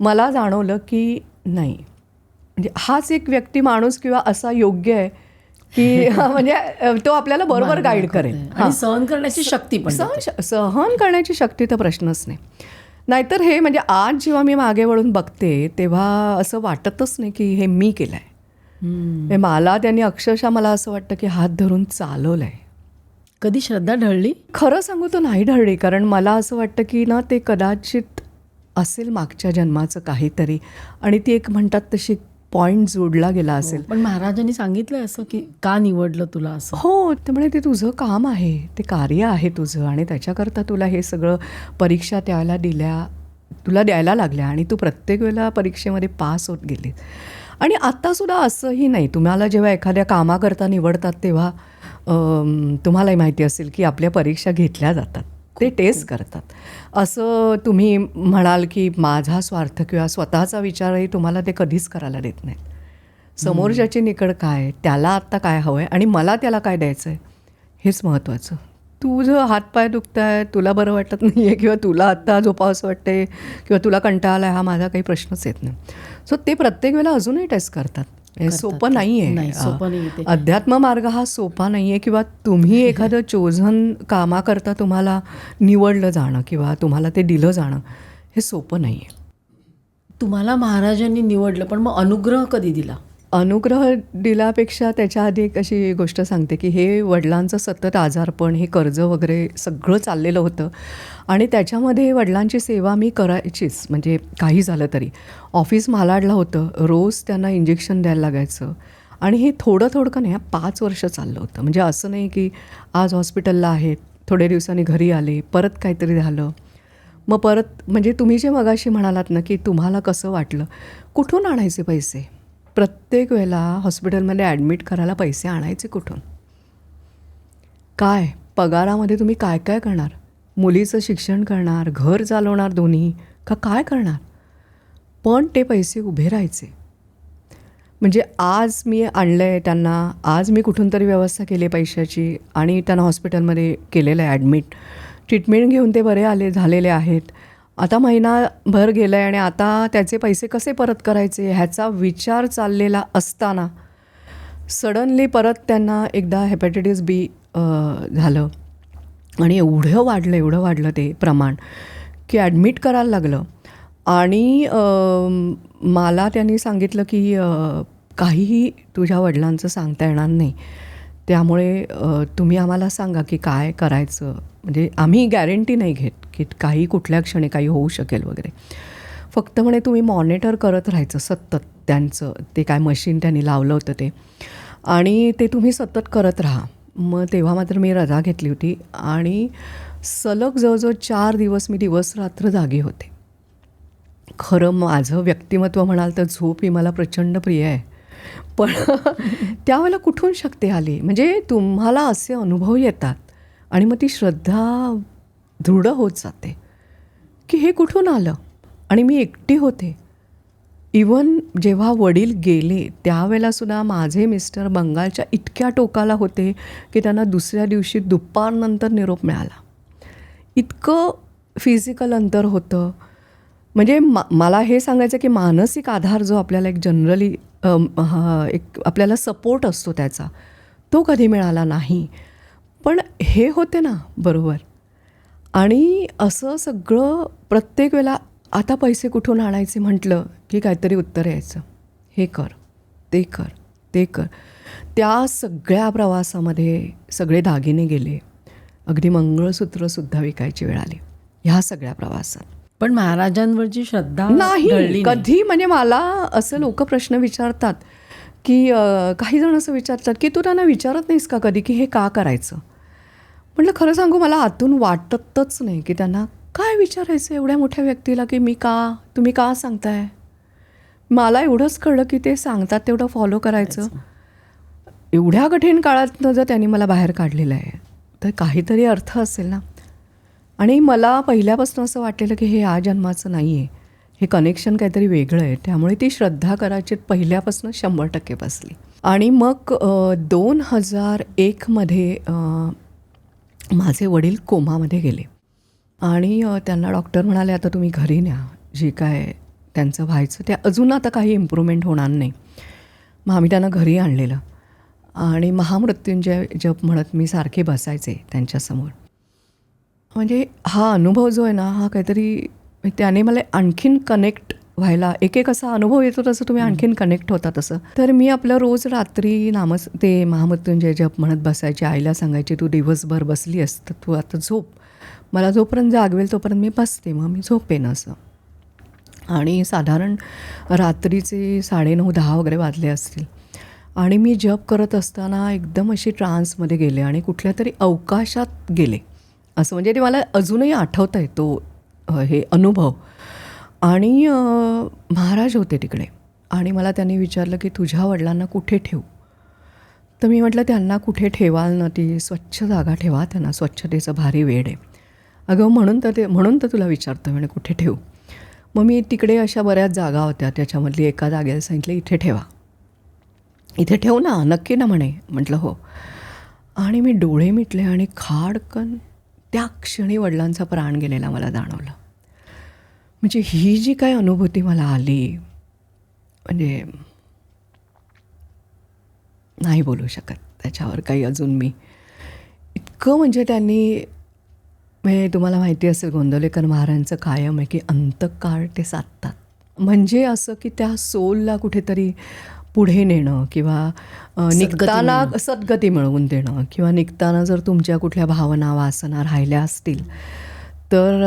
मला जाणवलं की नाही, म्हणजे हाच एक व्यक्ती, माणूस किंवा असा योग्य आहे की म्हणजे तो आपल्याला बरोबर गाईड करेल. आणि सहन करण्याची शक्ती पण सहन करण्याची शक्ती तर प्रश्नच नाही. नाहीतर हे म्हणजे आज जेव्हा मी मागे वळून बघते तेव्हा असं वाटतच नाही की हे मी केलं आहे. मला त्यांनी अक्षरशः मला असं वाटतं की हात धरून चालवलं आहे. कधी श्रद्धा ढळली? खरं सांगू तर नाही ढळली. कारण मला असं वाटतं की ना ते कदाचित असेल मागच्या जन्माचं काहीतरी, आणि ती एक म्हणतात तशी पॉईंट जोडला गेला असेल. पण महाराजांनी सांगितलं असं की का निवडलं तुला असं? हो, त्यामुळे ते तुझं काम आहे, ते कार्य आहे तुझं, आणि त्याच्याकरता तुला हे सगळं परीक्षा तुला द्यायला लागल्या आणि तू प्रत्येक वेळेला परीक्षेमध्ये पास होत गेली. आणि आत्तासुद्धा असंही नाही, तुम्हाला जेव्हा एखाद्या कामाकरता निवडतात तेव्हा तुम्हालाही माहिती असेल की आपल्या परीक्षा घेतल्या जातात, ते टेस्ट करतात. असं तुम्ही म्हणाल की माझा स्वार्थ किंवा स्वतःचा विचारही तुम्हाला ते कधीच करायला देत नाहीत. समोरच्याची निकड काय, त्याला आत्ता काय हवं आहे आणि मला त्याला काय द्यायचं आहे, हेच महत्त्वाचं. तुझं हातपाय दुखत आहे, तुला बरं वाटत नाही आहे, किंवा तुला आत्ता झोपावंसं वाटते, किंवा तुला कंटाळा आला आहे, हा माझा काही प्रश्नच येत नाही. सो ते प्रत्येक वेळेला अजूनही टेस्ट करतात. हे सोपं नाही आहे. अध्यात्म मार्ग हा सोपा नाही आहे, किंवा तुम्ही एखादं चोझन कामाकरता तुम्हाला निवडलं जाणं किंवा तुम्हाला ते दिलं जाणं हे सोपं नाही आहे. तुम्हाला महाराजांनी निवडलं, पण मग अनुग्रह कधी दिला? अनुग्रह दिल्यापेक्षा त्याच्या आधी एक अशी गोष्ट सांगते की हे वडिलांचं सतत आजारपण, हे कर्ज वगैरे सगळं चाललेलं होतं आणि त्याच्यामध्ये वडिलांची सेवा मी करायचीच. म्हणजे काही झालं तरी ऑफिस मालाडला होतं, रोज त्यांना इंजेक्शन द्यायला लागायचं. आणि हे थोडं का नाही, 5 वर्ष चाललं होतं. म्हणजे असं नाही की आज हॉस्पिटलला आहेत, थोड्या दिवसांनी घरी आले, परत काहीतरी झालं, मग परत. म्हणजे तुम्ही जे मगाशी म्हणालात ना की तुम्हाला कसं वाटलं, कुठून आणायचे पैसे, प्रत्येक वेळेला हॉस्पिटलमध्ये ॲडमिट करायला पैसे आणायचे कुठून? काय पगारामध्ये तुम्ही काय काय करणार? मुलीचं शिक्षण करणार, घर चालवणार दोन्ही, का काय करणार? पण ते पैसे उभे राहायचे. म्हणजे आज मी आणलं आहे त्यांना, आज मी कुठून तरी व्यवस्था केली पैशाची आणि त्यांना हॉस्पिटलमध्ये केलेलं आहे ॲडमिट. ट्रीटमेंट घेऊन ते बरे झालेले आहेत. आता महिनाभर गेलं आहे आणि आता त्याचे पैसे कसे परत करायचे ह्याचा विचार चाललेला असताना सडनली परत त्यांना एकदा हेपॅटायटिस बी झालं आणि एवढं वाढलं ते प्रमाण की ॲडमिट करायला लागलं. आणि मला त्यांनी सांगितलं की काहीही तुझ्या वडिलांचं सांगता येणार नाही, त्यामुळे तुम्ही आम्हाला सांगा की काय करायचं. म्हणजे आम्ही गॅरंटी नाही घेत की काही कुठल्या क्षणी काही होऊ शकेल वगैरे. फक्त म्हणे तुम्ही मॉनिटर करत राहायचं सतत त्यांचं, ते काय मशीन त्यांनी लावलं होतं ते, आणि ते तुम्ही सतत करत राहा. मग तेव्हा मात्र मी रजा घेतली होती आणि सलग जवळजवळ 4 दिवस मी दिवस रात्र जागी होते. खरं माझं व्यक्तिमत्व म्हणाल तर झोप ही मला प्रचंड प्रिय आहे, पण त्यावेळेला कुठून शक्ती आली? म्हणजे तुम्हाला असे अनुभव येतात आणि मग ती श्रद्धा दृढ होत जाते की हे कुठून आलं. आणि मी एकटी होते. इवन जेव्हा वडील गेले त्यावेळेलासुद्धा माझे मिस्टर बंगालच्या इतक्या टोकाला होते की त्यांना दुसऱ्या दिवशी दुपारनंतर निरोप मिळाला. इतकं फिजिकल अंतर होतं. म्हणजे मला हे सांगायचं की मानसिक आधार जो आपल्याला एक जनरली एक आपल्याला सपोर्ट असतो त्याचा, तो कधी मिळाला नाही. पण हे होते ना बरोबर. आणि असं सगळं प्रत्येक वेळेला आता पैसे कुठून आणायचे म्हटलं की काहीतरी उत्तर यायचं, हे कर, ते कर, ते कर. त्या सगळ्या प्रवासामध्ये सगळे दागिने गेले, अगदी मंगळसूत्रसुद्धा विकायची वेळ आली ह्या सगळ्या प्रवासात. पण महाराजांवरची श्रद्धा नाही कधी. म्हणजे मला असं लोक प्रश्न विचारतात की काही जण असं विचारतात की तू त्यांना विचारत नाहीस का कधी की हे का करायचं? म्हटलं खरं सांगू मला आतून वाटतच नाही की त्यांना काय विचारायचं एवढ्या मोठ्या व्यक्तीला की तुम्ही का सांगताय. मला एवढंच कळलं की ते सांगतात तेवढं फॉलो करायचं. एवढ्या कठीण काळातनं जर त्यांनी मला बाहेर काढलेलं आहे तर काहीतरी अर्थ असेल ना. आणि मला पहिल्यापासून असं वाटलेलं की हे या जन्माचं नाही आहे, हे कनेक्शन काहीतरी वेगळं आहे. त्यामुळे ती श्रद्धा करायची पहिल्यापासून 100% बसली. आणि मग 2001मध्ये माझे वडील कोमामध्ये गेले आणि त्यांना डॉक्टर म्हणाले आता तुम्ही घरी न्या, जे काय त्यांचं व्हायचं ते अजून आता काही इम्प्रूव्हमेंट होणार नाही. मग आम्ही त्यांना घरी आणलेलं आणि महामृत्युंजय जप म्हणत मी सारखे बसायचे त्यांच्यासमोर. म्हणजे हा अनुभव जो आहे ना हा काहीतरी त्याने मला आणखीन कनेक्ट व्हायला, एक असा अनुभव येतो तसं तुम्ही आणखीन कनेक्ट होता तसं. तर मी आपलं रोज रात्री ते महामृत्युंजय जप म्हणत बसायचे. आईला सांगायचे तू दिवसभर बसली असतं, तू आता झोप, मला जोपर्यंत जागवेल तोपर्यंत मी बसते, मग मी झोपेन असं. आणि साधारण रात्रीचे 9:30-10 वगैरे वाजले असतील आणि मी जप करत असताना एकदम अशी ट्रान्समध्ये गेले आणि कुठल्या तरी अवकाशात गेले असं. म्हणजे ते मला अजूनही आठवत आहे तो हे अनुभव. आणि महाराज होते तिकडे आणि मला त्यांनी विचारलं की तुझ्या वडिलांना कुठे ठेवू? तर मी म्हटलं त्यांना कुठे ठेवाल ना, ती स्वच्छ जागा ठेवा, त्यांना स्वच्छतेचं भारी वेड आहे. अगं म्हणून तर तुला विचारतो म्हणे कुठे ठेवू. मग मी तिकडे अशा बऱ्याच जागा होत्या, त्याच्यामधली एका जागेला सांगितलं इथे ठेवा. इथे ठेवू ना, नक्की ना म्हणे. म्हटलं हो. आणि मी डोळे मिटले आणि खाडकन त्या क्षणी वडिलांचा प्राण गेलेला मला जाणवलं. म्हणजे ही जी काय अनुभूती मला आली म्हणजे नाही बोलू शकत त्याच्यावर काही अजून मी. इतकं म्हणजे त्यांनी, म्हणजे तुम्हाला माहिती असेल गोंदवलेकर महाराजांचं कायम आहे की अंतकाळ ते साधतात. म्हणजे असं की त्या सोलला कुठेतरी पुढे नेणं किंवा निघताना सद्गती मिळवून देणं किंवा निघताना जर तुमच्या कुठल्या भावना वासना राहिल्या असतील तर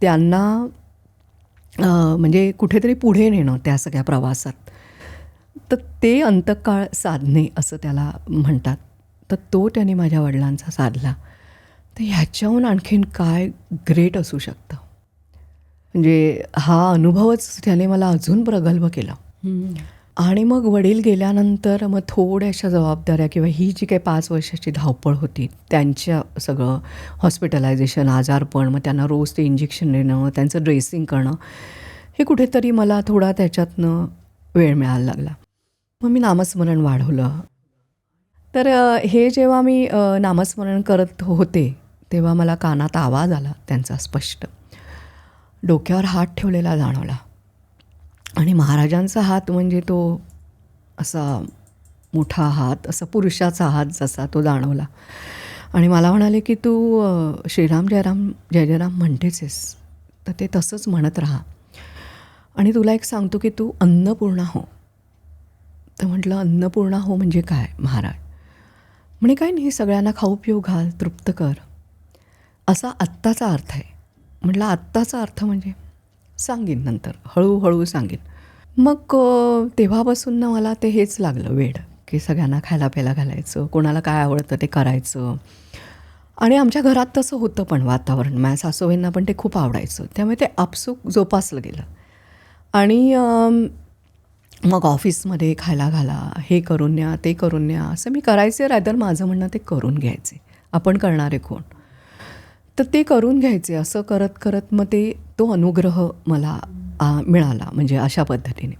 त्यांना म्हणजे कुठेतरी पुढे नेणं त्या सगळ्या प्रवासात. तर ते अंतकाळ साधणे असं त्याला म्हणतात. तर तो त्याने माझ्या वडिलांचा साधला. तर ह्याच्याहून आणखीन काय ग्रेट असू शकतं. म्हणजे हा अनुभवच त्याने मला अजून प्रगल्भ केला. आणि मग वडील गेल्यानंतर मग थोड्याशा जबाबदाऱ्या किंवा ही जी काही 5 वर्षाची धावपळ होती त्यांच्या सगळं हॉस्पिटलायझेशन, आजारपण, मग त्यांना रोज ते इंजेक्शन देणं, त्यांचं ड्रेसिंग करणं, हे कुठेतरी मला थोडा त्याच्यातनं वेळ मिळायला लागला. मग मी नामस्मरण वाढवलं. तर हे जेव्हा मी नामस्मरण करत होते तेव्हा मला कानात आवाज आला त्यांचा स्पष्ट. डोक्यावर हात ठेवलेला जाणवला आणि महाराजांचा हात म्हणजे तो असा मोठा हात, असा पुरुषाचा हात जसा तो जाणवला. आणि मला म्हणाले की तू श्रीराम जयराम जय जयराम म्हणतेच आहेस, तर ते तसंच म्हणत राहा आणि तुला एक सांगतो की तू अन्नपूर्णा हो. तर म्हटलं अन्नपूर्णा हो म्हणजे काय महाराज? म्हणे काय नाही, सगळ्यांना खाऊ पिऊ घाल, तृप्त कर, असा आत्ताचा अर्थ आहे. म्हटलं आत्ताचा अर्थ म्हणजे? सांगेन नंतर, हळूहळू सांगेन. मग तेव्हापासून ना मला ते हेच लागलं वेड, की सगळ्यांना खायला प्यायला घालायचं, कोणाला काय आवडतं ते करायचं. आणि आमच्या घरात तसं होतं पण वातावरण, माझ्या सासूबाईंना पण ते खूप आवडायचं, त्यामुळे ते आपसूक जोपासलं गेलं. आणि मग ऑफिसमध्ये खायला घाला, हे करून न्या, ते करून न्या, असं मी करायचे. रादर माझं म्हणणं ते करून घ्यायचे, आपण करणारे कोण, तर ते करून घ्यायचे. असं करत करत मग तो अनुग्रह मला मिळाला, म्हणजे अशा पद्धतीने.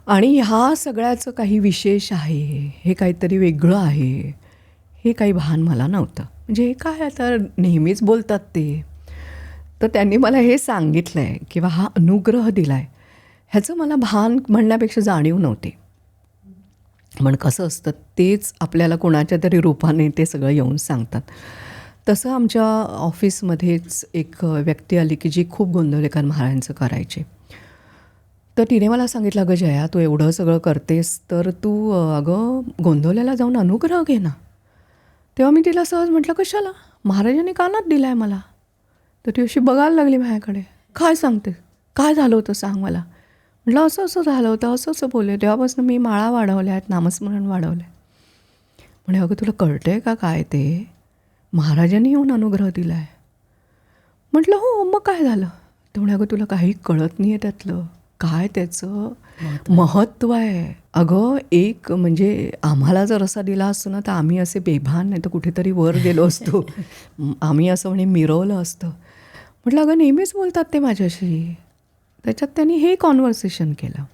आणि ह्या सगळ्याचं काही विशेष आहे, हे काहीतरी वेगळं आहे, हे काही भान मला नव्हतं. म्हणजे हे काय आता नेहमीच बोलतात ते. तर त्यांनी मला हे सांगितलं आहे किंवा हा अनुग्रह दिला आहे, ह्याचं मला भान म्हणण्यापेक्षा जाणीव नव्हती. पण कसं असतं, तेच आपल्याला कोणाच्या तरी रूपाने ते सगळं येऊन सांगतात. तसं आमच्या ऑफिसमध्येच एक व्यक्ती आली की जी खूप गोंदवलेकर महाराजांचं करायचे. तर तिने मला सांगितलं, अगं जया, तू एवढं सगळं करतेस तर तू अगं गोंदवल्याला जाऊन अनुग्रह घे ना. तेव्हा मी तिला सहज म्हटलं, कशाला? महाराजांनी कानात दिला आहे मला. तर ती अशी बघायला लागली माझ्याकडे, काय सांगते, काय झालं होतं सांग मला. म्हटलं असं असं झालं होतं, असं असं बोलले. तेव्हापासून मी माळा वाढवल्या आहेत, नामस्मरण वाढवलं आहे. म्हणे अगं तुला कळतं आहे का काय ते? महाराजांनी येऊन अनुग्रह दिला आहे. म्हटलं हो, मग काय झालं? तर म्हणे अगं तुला काही कळत नाही आहे त्यातलं, काय त्याचं महत्त्व आहे. अगं एक म्हणजे आम्हाला जर असा दिला असतो ना तर आम्ही असे बेभान, नाही तर कुठेतरी वर गेलो असतो. आम्ही असं म्हणे मिरवलं असतं. म्हटलं अगं नेहमीच बोलतात ते माझ्याशी. त्याच्यात त्यांनी हे कॉन्व्हर्सेशन केलं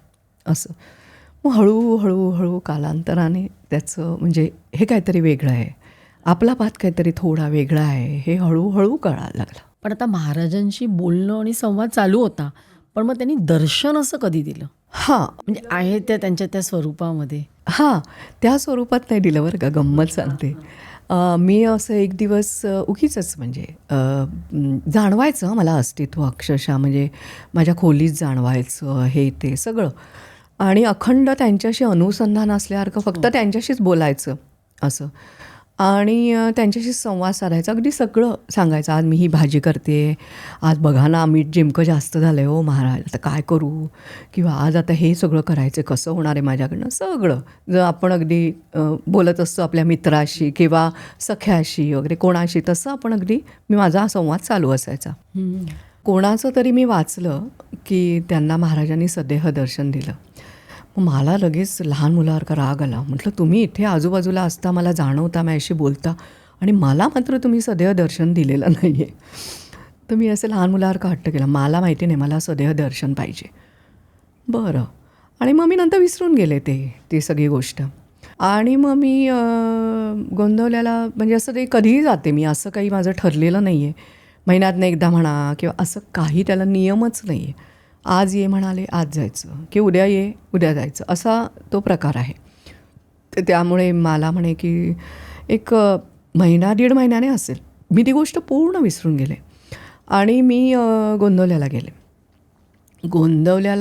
असं. मग हळूहळू कालांतराने त्याचं म्हणजे हे काहीतरी वेगळं आहे, आपला पाठ काहीतरी थोडा वेगळा आहे, हे हळूहळू कळायला लागलं. पण आता महाराजांशी बोलणं आणि संवाद चालू होता, पण मग त्यांनी दर्शन असं कधी दिलं? हां, म्हणजे आहे त्यांच्या त्या स्वरूपामध्ये? हां, त्या स्वरूपात नाही दिलं बरं का, गंमत सांगते. मी असं एक दिवस उगीचच म्हणजे जाणवायचं मला अस्तित्व अक्षरशः, म्हणजे माझ्या खोलीत जाणवायचं हे ते सगळं. आणि अखंड त्यांच्याशी अनुसंधान असल्यासारखं फक्त त्यांच्याशीच बोलायचं असं. आणि त्यांच्याशी संवाद साधायचा, अगदी सगळं सांगायचं. आज मी ही भाजी करते, आज बघा ना मीठ जिमकं जास्त झालं आहे हो महाराज, आता काय करू, किंवा आज आता हे सगळं करायचं, कसं होणार आहे माझ्याकडनं, सगळं. जर आपण अगदी बोलत असतो आपल्या मित्राशी किंवा सख्याशी वगैरे कोणाशी, तसं आपण अगदी माझा संवाद चालू असायचा. कोणाचं तरी मी वाचलं की त्यांना महाराजांनी सदेह दर्शन दिलं. मग मला लगेच लहान मुलासारखा राग आला. म्हटलं तुम्ही इथे आजूबाजूला असता, मला जाणवता, माझ्याशी बोलता, आणि मला मात्र तुम्ही सदेह दर्शन दिलेलं नाही आहे. तर मी असं लहान मुलासारखा हट्ट केला, मला माहिती नाही, मला सदेह दर्शन पाहिजे. बरं. आणि मग मी नंतर विसरून गेले ती सगळी गोष्ट. आणि मग मी गोंदवल्याला म्हणजे असं ते कधीही जाते मी, असं काही माझं ठरलेलं नाही आहे. महिन्यातनं एकदा म्हणा किंवा असं काही त्याला नियमच नाही आहे. आज ये म्हणाले आज जायचं, की उद्या ये उद्या जायचं, असा तो प्रकार आहे. तर त्यामुळे मला म्हणे की एक महिना 1.5 महिन्याने असेल, मी ती गोष्ट पूर्ण विसरून गेले. आणि मी गोंदवल्याला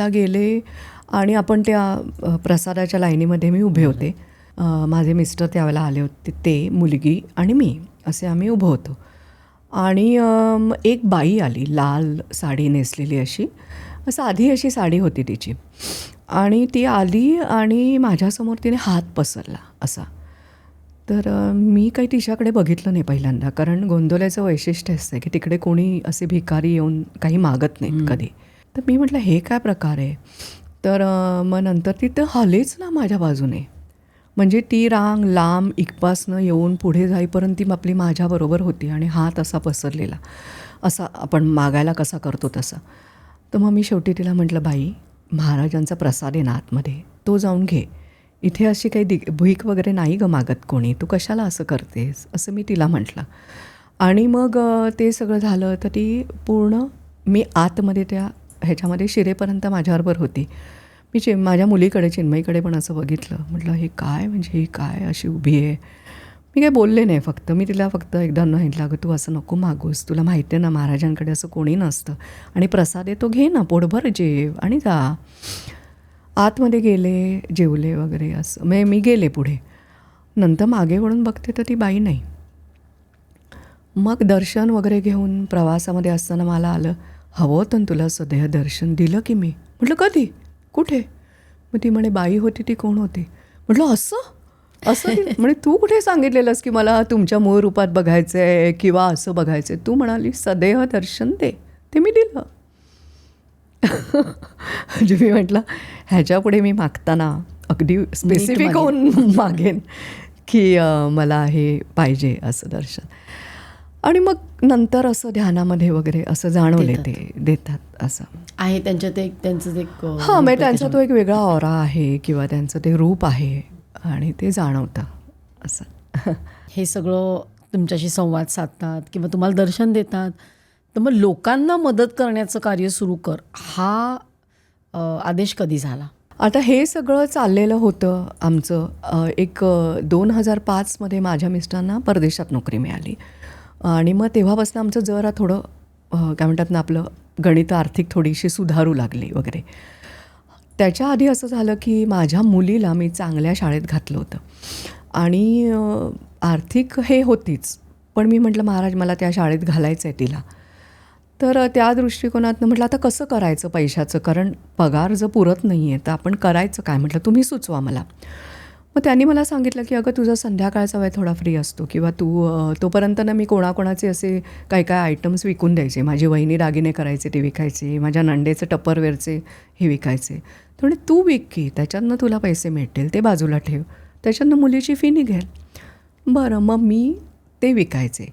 गेले आणि आपण त्या प्रसादाच्या लाईनीमध्ये मी उभे होते. माझे मिस्टर त्यावेळेला आले होते, ते, मुलगी आणि मी, असे आम्ही उभं होतो. आणि एक बाई आली, लाल साडी नेसलेली अशी, साधी अशी साडी होती तिची. आणि ती आली आणि माझ्यासमोर तिने हात पसरला असा. तर मी काही तिच्याकडे बघितलं नाही पहिल्यांदा, कारण गोंदवल्याचं वैशिष्ट्य असतं की तिकडे कोणी असे भिकारी येऊन काही मागत नाहीत कधी. तर मी म्हटलं हे काय प्रकार आहे. तर मग नंतर ती तर हलेच ना माझ्या बाजूने. म्हणजे ती रांग लांब इकपासनं येऊन पुढे जाईपर्यंत ती आपली माझ्याबरोबर होती आणि हात असा पसरलेला, असा आपण मागायला कसा करतो तसा. तर मग मी शेवटी तिला म्हटलं, बाई महाराजांचा प्रसाद आहे ना आतमध्ये, तो जाऊन घे. इथे अशी काही भीक वगैरे नाही गं मागत कोणी, तू कशाला असं करतेस, असं मी तिला म्हटलं. आणि मग ते सगळं झालं तर ती पूर्ण मी आतमध्ये त्या ह्याच्यामध्ये शिरेपर्यंत माझ्याबरोबर होती. मी माझ्या मुलीकडे चिन्मयीकडे पण असं बघितलं, म्हटलं हे काय, म्हणजे ही काय अशी उभी आहे. मी काही बोलले नाही, फक्त मी तिला फक्त एकदा सांगितलं, अगं तू असं नको मागूस, तुला माहिती आहे ना महाराजांकडे असं कोणी नसतं आणि प्रसाद आहे तो घे ना, पोटभर जेव आणि जा. आतमध्ये गेले, जेवले वगैरे असं. म्हणजे मी गेले पुढे. नंतर मागे वळून बघते तर ती बाई नाही. मग दर्शन वगैरे घेऊन प्रवासामध्ये असताना मला आलं, हवं होतं ना तुला सदैव दर्शन, दिलं की मी. म्हटलं कधी, कुठे. मग ती म्हणे बाई होती ती कोण होती. म्हटलं असं म्हणे तू कुठे सांगितलेलंस की मला तुमच्या मूळ रूपात बघायचं आहे किंवा असं बघायचं आहे. तू म्हणाली सदैव दर्शन दे, ते मी दिलं. म्हणजे मी म्हटलं ह्याच्यापुढे मी मागताना अगदी स्पेसिफिक होऊन मागेन की मला हे पाहिजे असं दर्शन. आणि मग नंतर असं ध्यानामध्ये वगैरे असं जाणवले ते देतात असं आहे त्यांच्यात एक त्यांचं एक हां, म्हणजे त्यांचा तो एक वेगळा ऑरा आहे किंवा त्यांचं ते रूप आहे आणि ते जाणवतं असं. हे सगळं तुमच्याशी संवाद साधतात किंवा तुम्हाला दर्शन देतात, तर मग लोकांना मदत करण्याचं कार्य सुरू कर, हा आदेश कधी झाला? आता हे सगळं चाललेलं होतं आमचं एक 2005मध्ये माझ्या मिस्टरांना परदेशात नोकरी मिळाली आणि मग तेव्हापासून आमचं जरा थोडं काय म्हणतात ना आपलं गणित आर्थिक थोडीशी सुधारू लागली वगैरे. त्याच्या आधी असं झालं की माझ्या मुलीला मी चांगल्या शाळेत घातलं होतं आणि आर्थिक हे होतीच, पण मी म्हटलं महाराज मला त्या शाळेत घालायचं आहे तिला. तर त्या दृष्टिकोनातनं म्हटलं आता कसं करायचं पैशाचं, कारण पगार जर पुरत नाही आहे तर आपण करायचं काय. म्हटलं तुम्ही सुचवा मला. मग त्यांनी मला सांगितलं की अगं तुझा संध्याकाळचा वेळ थोडा फ्री असतो किंवा तू तोपर्यंत ना मी कोणाकोणाचे असे काय काय आयटम्स विकून द्यायचे. माझी वहिनी दागिने करायचे ते विकायचे, माझ्या नंडेचे टप्परवेअरचे हे विकायचे. तर म्हणे तू विक की, त्याच्यातनं तुला पैसे मिळतील, ते बाजूला ठेव, त्याच्यातनं मुलीची फी निघेल. बरं, मग मी ते विकायचे.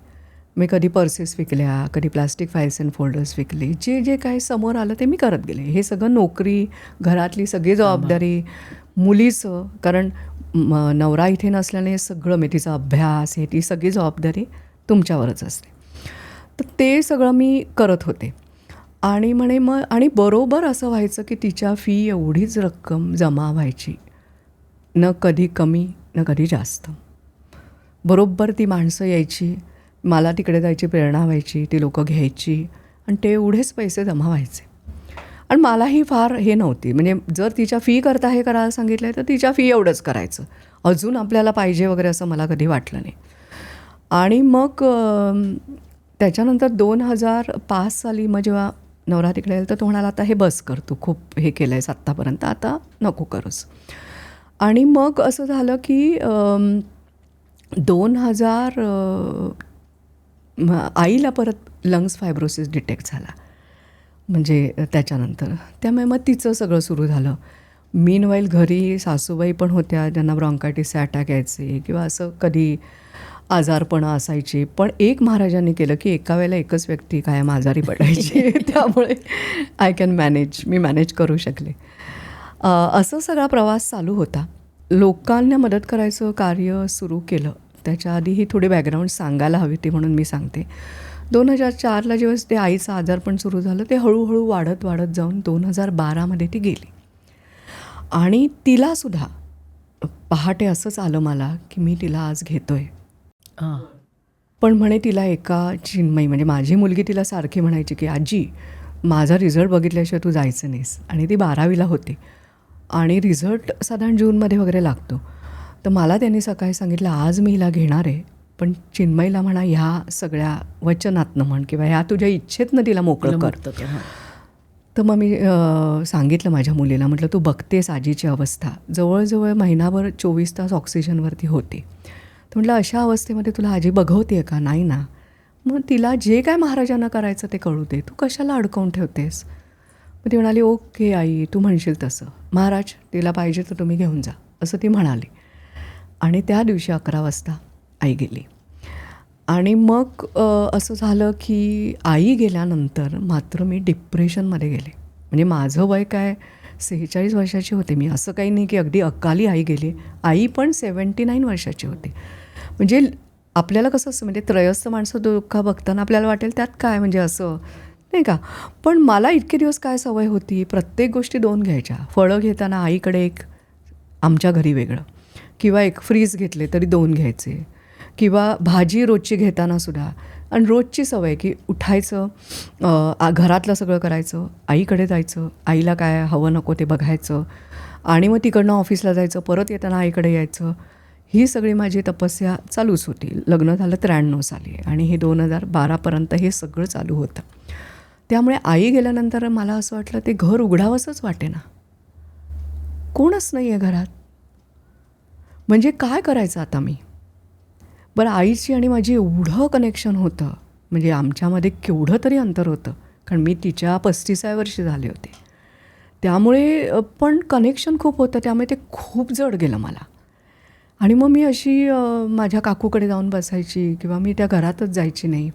मी कधी पर्सेस विकल्या, कधी प्लास्टिक फाईल्स अँड फोल्डर्स विकले, जे जे काय समोर आलं ते मी करत गेले. हे सगळं नोकरी, घरातली सगळी जबाबदारी, मुलीचं, कारण नवरा इथे नसल्याने सगळं मी तिचा अभ्यास हे ती सगळी जबाबदारी तुमच्यावरच असते. तर ते सगळं मी करत होते आणि म्हणे मग आणि बरोबर असं व्हायचं की तिच्या फी एवढीच रक्कम जमा व्हायची, न कधी कमी न कधी जास्त. बरोबर ती माणसं यायची, मला तिकडे जायची प्रेरणा व्हायची, ती लोकं घ्यायची आणि ते एवढेच पैसे जमा व्हायचे. आणि मलाही फार हे नव्हती, म्हणजे जर तिच्या फी करता हे करायला सांगितलं तर तिच्या फी एवढंच करायचं, अजून आपल्याला पाहिजे वगैरे असं मला कधी वाटलं नाही. आणि मग त्याच्यानंतर 2005 साली मग जेव्हा नवरा तिकडे आला तर तो म्हणाला आता हे बस कर, तू खूप हे केलं आहेस आत्तापर्यंत, आता नको करूस. आणि मग असं झालं की 2000 आईला परत लंग्स फायब्रोसिस डिटेक्ट झाला, म्हणजे त्याच्यानंतर. त्यामुळे मग तिचं सगळं सुरू झालं. मीनवाईल घरी सासूबाई पण होत्या, ज्यांना ब्रॉन्कायटिसचे अटॅक यायचे किंवा असं कधी आजारपणं असायची. पण एक महाराजांनी केलं की एका वेळेला एकच व्यक्ती कायम आजारी पडायची. त्यामुळे I can manage, me manage करू शकले. असं सगळा प्रवास चालू होता. लोकांना मदत करायचं कार्य सुरू केलं. त्याच्या आधी ही थोडी बॅकग्राऊंड सांगायला हवी ती म्हणून मी सांगते. 2004ला जेव्हा ते आईचं आजारपण सुरू झालं ते हळूहळू वाढत वाढत जाऊन 2012मध्ये ती गेली. आणि तिलासुद्धा पहाटे असंच आलं मला की मी तिला आज घेतो आहे. पण म्हणे तिला एका चिन्मयी, म्हणजे माझी मुलगी तिला सारखी म्हणायची की आजी माझा रिझल्ट बघितल्याशिवाय तू जायचं नाहीस. आणि ती 12वीला होती आणि रिझल्ट साधारण जूनमध्ये वगैरे लागतो. तर मला त्यांनी सकाळी सांगितलं आज मी हिला घेणार आहे, पण चिन्मयीला म्हणा ह्या सगळ्या वचनातनं म्हण किंवा ह्या तुझ्या इच्छेतनं तिला मोकळं कर. तर मग मी सांगितलं माझ्या मुलीला, म्हटलं तू बघतेस आजीची अवस्था, जवळजवळ महिनाभर 24 तास ऑक्सिजनवरती होती. तर म्हटलं अशा अवस्थेमध्ये तुला आजी बघवते का, नाही ना, मग तिला जे काय महाराजांना करायचं ते कळू दे, तू कशाला अडकवून ठेवतेस. मग ती म्हणाली, ओके आई, तू म्हणशील तसं. महाराज, तिला पाहिजे तर तुम्ही घेऊन जा, असं ती म्हणाली. आणि त्या दिवशी 11 वाजता आई गेली. आणि मग असं झालं की आई गेल्यानंतर मात्र मी डिप्रेशनमध्ये गेले. म्हणजे माझं वय काय 46 वर्षाची होते मी. असं काही नाही की अगदी अकाली आई गेली. आई पण 79 वर्षाची होती. म्हणजे आपल्याला कसं असतं, म्हणजे त्रयस्थ माणसं दुःख बघताना आपल्याला वाटेल त्यात काय, म्हणजे असं नाही का. पण मला इतके दिवस काय सवय होती, प्रत्येक गोष्टी 2 घ्यायच्या. फळं घेताना आईकडे एक, आमच्या घरी वेगळं, किंवा एक फ्रीज घेतले तरी 2 घ्यायचे, किंवा भाजी रोजची घेताना सुद्धा. आणि रोजची सवय की उठायचं, घरातलं सगळं करायचं, आईकडे जायचं, आईला काय हवं नको ते बघायचं, आणि मग तिकडनं ऑफिसला जायचं, परत येताना आईकडे यायचं. ही सगळी माझी तपस्या चालूच होती. लग्न झालं 93 साली आणि हे 2012पर्यंत हे सगळं चालू होतं. त्यामुळे आई गेल्यानंतर मला असं वाटलं ते घर उघडावंसंच वाटेना. कोणच नाही आहे घरात. म्हणजे काय करायचं आता मी. बरं, आईची आणि माझी एवढं कनेक्शन होतं, म्हणजे आमच्यामध्ये केवढं तरी अंतर होतं, कारण मी तिच्या 35व्या वर्षी झाले होते. त्यामुळे पण कनेक्शन खूप होतं. त्यामुळे ते खूप जड गेलं मला. आणि मग मी अशी माझ्या काकूकडे जाऊन बसायची, किंवा मी त्या घरातच जायची नाही.